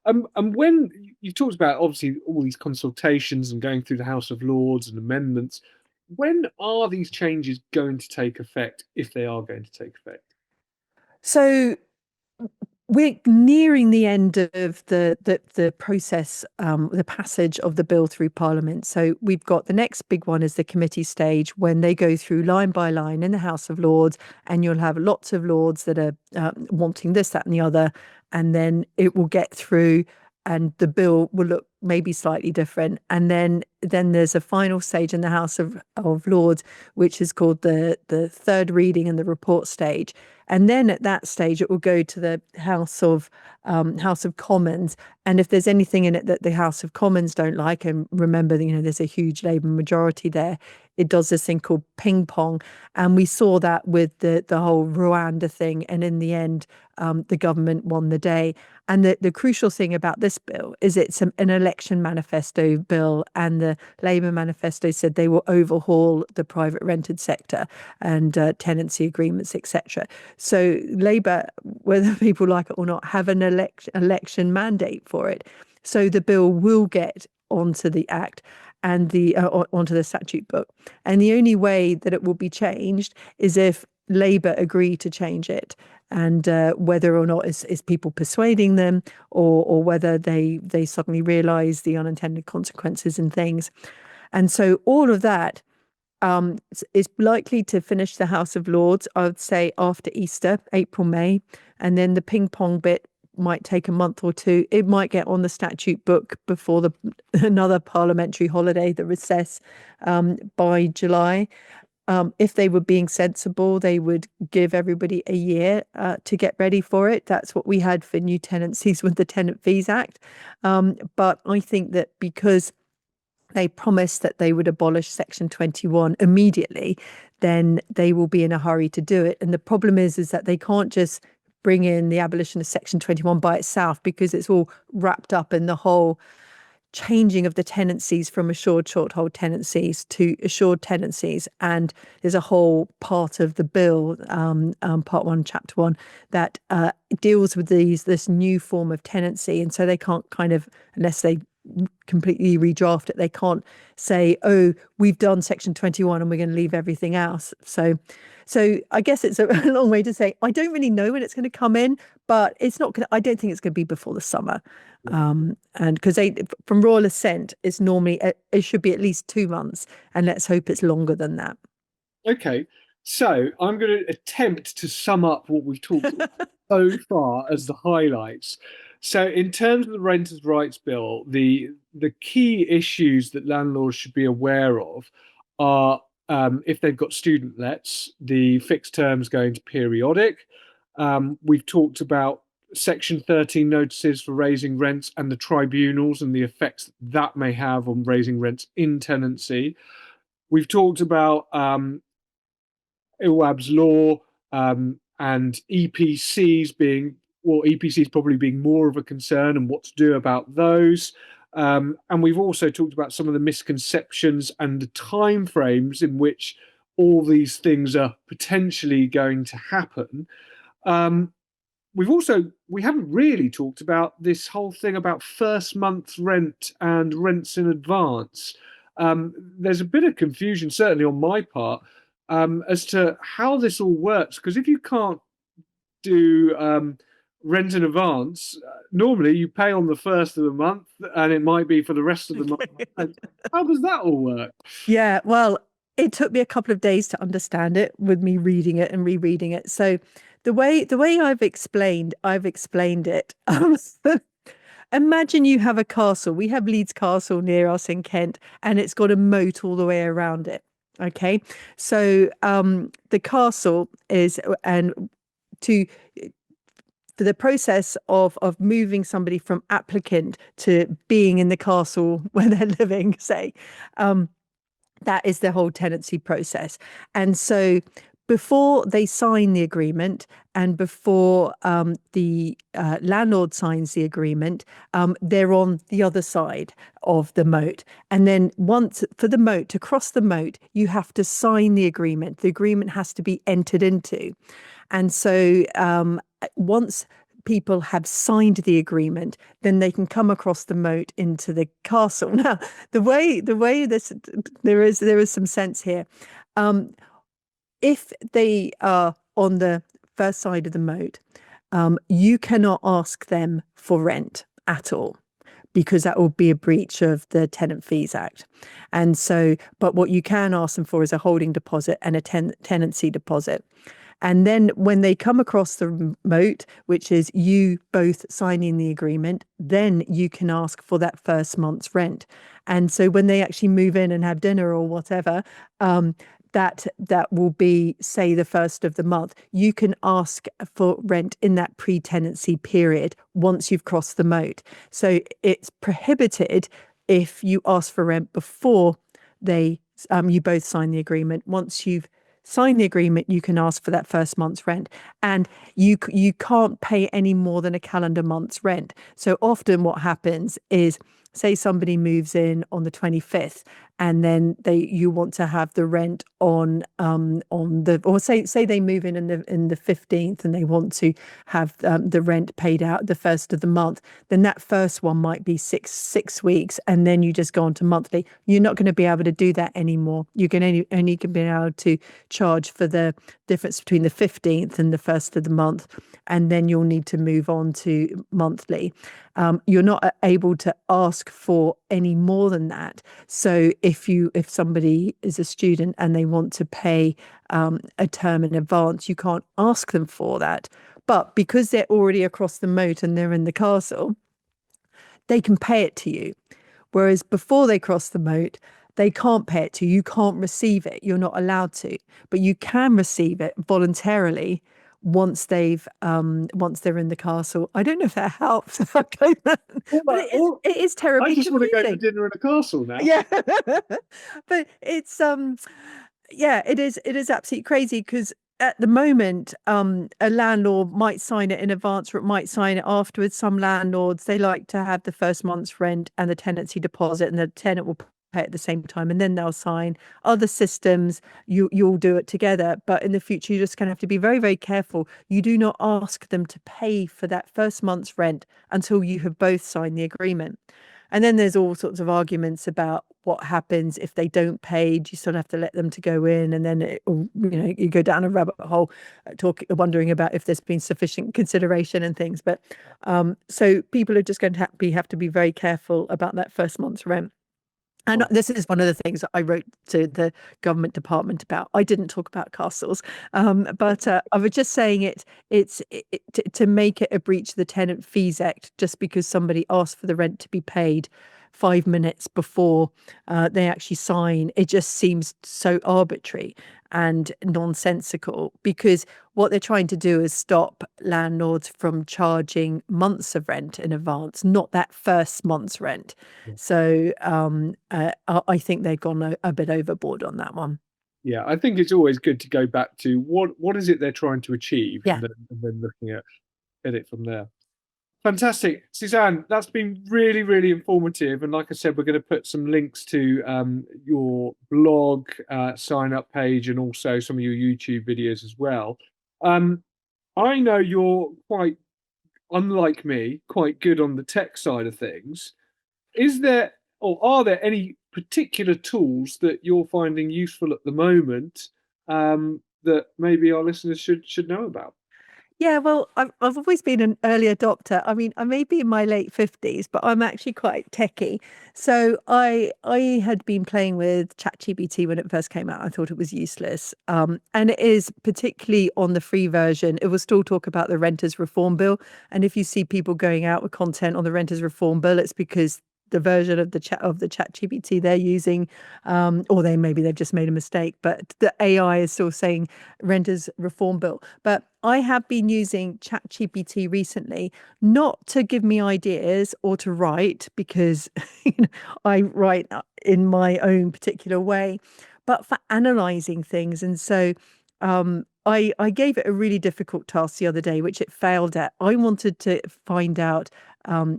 And when you talked about obviously all these consultations and going through the House of Lords and amendments, when are these changes going to take effect, if they are going to take effect? So we're nearing the end of the process, the passage of the bill through Parliament. So we've got the next big one is the committee stage, when they go through line by line in the House of Lords, and you'll have lots of Lords that are wanting this, that, and the other, and then it will get through, and the bill will look maybe slightly different. And then there's a final stage in the House of Lords, which is called the third reading and the report stage. And then at that stage, it will go to the House of Commons. And if there's anything in it that the House of Commons don't like, and remember, there's a huge Labour majority there, it does this thing called ping pong. And we saw that with the whole Rwanda thing. And in the end, the government won the day. And the crucial thing about this bill is it's an election manifesto bill, and the Labour manifesto said they will overhaul the private rented sector and tenancy agreements, etc. So Labour, whether people like it or not, have an election mandate for it. So the bill will get onto the Act and onto the statute book. And the only way that it will be changed is if Labour agree to change it, and whether or not is people persuading them, or whether they suddenly realise the unintended consequences and things. And so all of that is likely to finish the House of Lords, I would say, after Easter, April, May, and then the ping pong bit might take a month or two. It might get on the statute book before another parliamentary holiday, the recess, by July. If they were being sensible, they would give everybody a year to get ready for it. That's what we had for new tenancies with the Tenant Fees Act. But I think that because they promised that they would abolish Section 21 immediately, then they will be in a hurry to do it. And the problem is that they can't just bring in the abolition of Section 21 by itself, because it's all wrapped up in the whole changing of the tenancies from assured short hold tenancies to assured tenancies. And there's a whole part of the bill, part 1, chapter 1, that deals with this new form of tenancy. And so they can't unless they completely redraft it, they can't say, oh, we've done Section 21 and we're going to leave everything else. So I guess it's a long way to say I don't really know when it's going to come in, but it's not I don't think it's going to be before the summer. And because from royal assent, it's normally it should be at least 2 months, and let's hope it's longer than that. Okay, so I'm going to attempt to sum up what we've talked about so far as the highlights. So in terms of the Renters' Rights Bill, the key issues that landlords should be aware of are if they've got student lets, the fixed terms going to periodic. We've talked about Section 13 notices for raising rents and the tribunals and the effects that may have on raising rents in tenancy. We've talked about Awabs Law and EPCs probably being more of a concern and what to do about those. And we've also talked about some of the misconceptions and the timeframes in which all these things are potentially going to happen. We haven't really talked about this whole thing about first month's rent and rents in advance. There's a bit of confusion, certainly on my part, as to how this all works. Because if you can't do rent in advance, normally you pay on the first of the month, and it might be for the rest of the month. How does that all work? Yeah, well, it took me a couple of days to understand it with me reading it and rereading it. So the way I've explained it. Imagine you have a castle. We have Leeds Castle near us in Kent, and it's got a moat all the way around it. Okay, so the castle is, and for the process of moving somebody from applicant to being in the castle where they're living, say, that is the whole tenancy process. And so before they sign the agreement and before the landlord signs the agreement, they're on the other side of the moat. And then once for the moat, to cross the moat, you have to sign the agreement. The agreement has to be entered into. And so once people have signed the agreement, then they can come across the moat into the castle. Now, the way this, there is some sense here. If they are on the first side of the moat, you cannot ask them for rent at all, because that will be a breach of the Tenant Fees Act. And so, but what you can ask them for is a holding deposit and a tenancy deposit. And then when they come across the moat, which is you both signing the agreement, then you can ask for that first month's rent. And so when they actually move in and have dinner or whatever, that will be, say, the first of the month. You can ask for rent in that pre-tenancy period once you've crossed the moat. So it's prohibited if you ask for rent before you both sign the agreement. Once you've signed the agreement, you can ask for that first month's rent, and you can't pay any more than a calendar month's rent. So often what happens is, say somebody moves in on the 25th, and then you want to have the rent on say they move in the 15th, and they want to have the rent paid out the first of the month. Then that first one might be six weeks, and then you just go on to monthly. You're not going to be able to do that anymore. You can only be able to charge for the difference between the 15th and the first of the month, and then you'll need to move on to monthly. You're not able to ask for any more than that. So if somebody is a student and they want to pay a term in advance, you can't ask them for that. But because they're already across the moat and they're in the castle, they can pay it to you. Whereas before they cross the moat, they can't pay it to you. You can't receive it. You're not allowed to, but you can receive it voluntarily once once they're in the castle. I don't know if that helps. But it is terribly I just want to go to confusing. dinner in a castle now. Yeah. But it's yeah, it is absolutely crazy, because at the moment, a landlord might sign it in advance or it might sign it afterwards. Some landlords, they like to have the first month's rent and the tenancy deposit, and the tenant will pay at the same time, and then they'll sign. Other systems, you'll do it together, but in the future, you're just going to have to be very, very careful. You do not ask them to pay for that first month's rent until you have both signed the agreement. And then there's all sorts of arguments about what happens if they don't pay. Do you still have to let them to go in? And then you go down a rabbit hole, wondering about if there's been sufficient consideration and things. But so people are just going to have to be very careful about that first month's rent. And this is one of the things that I wrote to the government department about. I didn't talk about castles, but I was just saying it's to make it a breach of the Tenant Fees Act just because somebody asked for the rent to be paid 5 minutes before they actually sign. It just seems so arbitrary and nonsensical, because what they're trying to do is stop landlords from charging months of rent in advance, not that first month's rent. Yeah. So I think they've gone a bit overboard on that one. Yeah, I think it's always good to go back to what is it they're trying to achieve, Yeah. and then looking at it from there. Fantastic. Suzanne, that's been really, really informative. And like I said, we're going to put some links to your blog sign up page and also some of your YouTube videos as well. I know you're quite, unlike me, quite good on the tech side of things. Is there, or are there any particular tools that you're finding useful at the moment that maybe our listeners should know about? Yeah, well, I've always been an early adopter. I mean, I may be in my late 50s, but I'm actually quite techie. So I had been playing with ChatGPT when it first came out. I thought it was useless. And it is, particularly on the free version. It will still talk about the Renters Reform Bill. And if you see people going out with content on the Renters Reform Bill, it's because the version of the ChatGPT they're using, or maybe they've just made a mistake, but the AI is still saying Renters Reform Bill. But I have been using ChatGPT recently, not to give me ideas or to write, because I write in my own particular way, but for analyzing things. And so I gave it a really difficult task the other day, which it failed at. I wanted to find out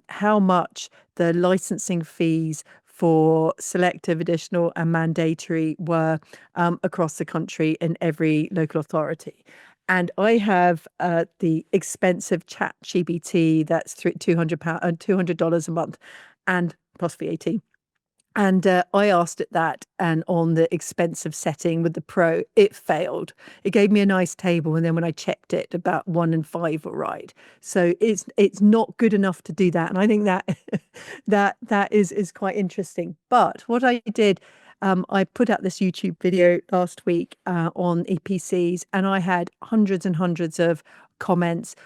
how much the licensing fees for selective, additional and mandatory were across the country in every local authority. And I have the expensive ChatGPT that's $200 a month, and plus VAT. And I asked it that, and on the expensive setting with the Pro, it failed. It gave me a nice table, and then when I checked it, about 1 and 5 were right. So it's not good enough to do that, and I think that that is quite interesting. But what I did, I put out this YouTube video last week on EPCs, and I had hundreds and hundreds of comments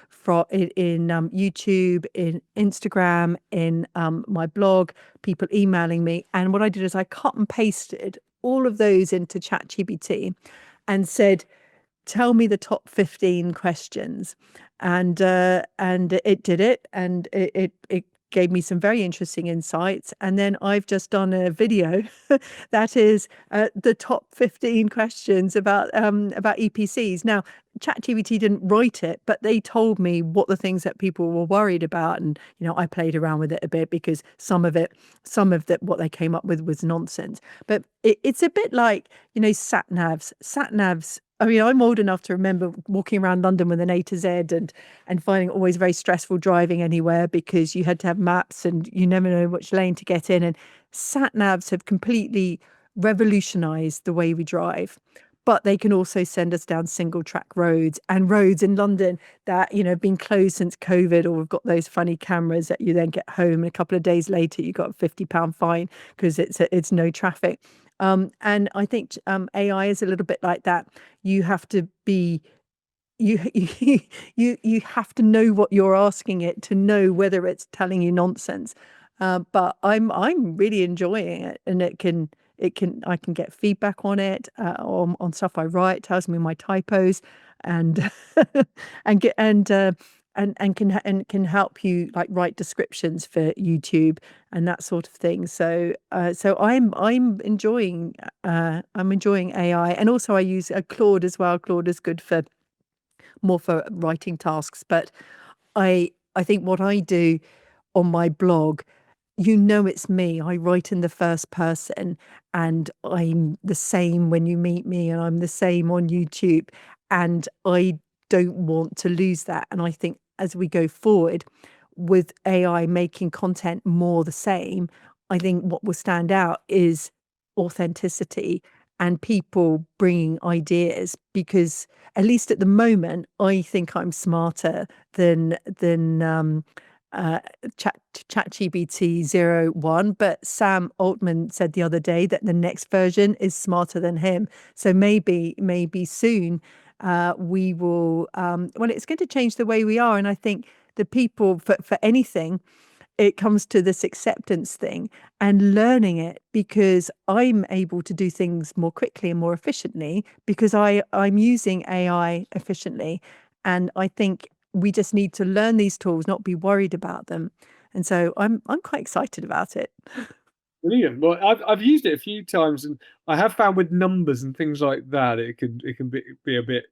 in YouTube, in Instagram, in my blog, people emailing me. And what I did is I cut and pasted all of those into ChatGPT and said, tell me the top 15 questions. And it did it, and it gave me some very interesting insights. And then I've just done a video that is the top 15 questions about EPCs. Now, ChatGPT didn't write it, but they told me what the things that people were worried about. And, I played around with it a bit, because some of what they came up with was nonsense. But it's a bit like, sat navs. I mean, I'm old enough to remember walking around London with an A to Z and finding it always very stressful driving anywhere, because you had to have maps and you never know which lane to get in. And sat navs have completely revolutionized the way we drive. but they can also send us down single track roads and roads in London that, have been closed since COVID, or we've got those funny cameras that you then get home and a couple of days later you got a £50 fine because it's no traffic. And I think AI is a little bit like that. You have to be you you have to know what you're asking it to know whether it's telling you nonsense. But I'm really enjoying it, and I can get feedback on it, on stuff I write. Tells me my typos, and and get and can help you like write descriptions for YouTube and that sort of thing. So I'm enjoying AI, and also I use Claude as well. Claude is good for more for writing tasks, but I think what I do on my blog, it's me. I write in the first person, and I'm the same when you meet me, and I'm the same on YouTube, and I don't want to lose that. And I think as we go forward with AI making content more the same, I think what will stand out is authenticity and people bringing ideas, because at least at the moment, I think I'm smarter than ChatGPT 01, but Sam Altman said the other day that the next version is smarter than him. So maybe soon we will. Well, it's going to change the way we are, and I think the people for anything, it comes to this acceptance thing and learning it, because I'm able to do things more quickly and more efficiently because I'm using AI efficiently. And I think we just need to learn these tools, not be worried about them. And so I'm quite excited about it. Brilliant. Well, I've used it a few times, and I have found with numbers and things like that, it can be a bit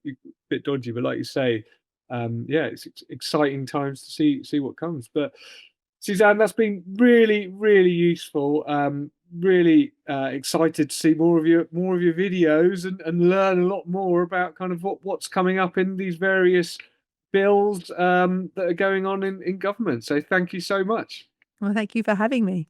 dodgy. But like you say, yeah, it's exciting times to see what comes. But Suzanne, that's been really useful. Really excited to see more of your videos and learn a lot more about kind of what's coming up in these various bills that are going on in government. So thank you so much. Well, thank you for having me.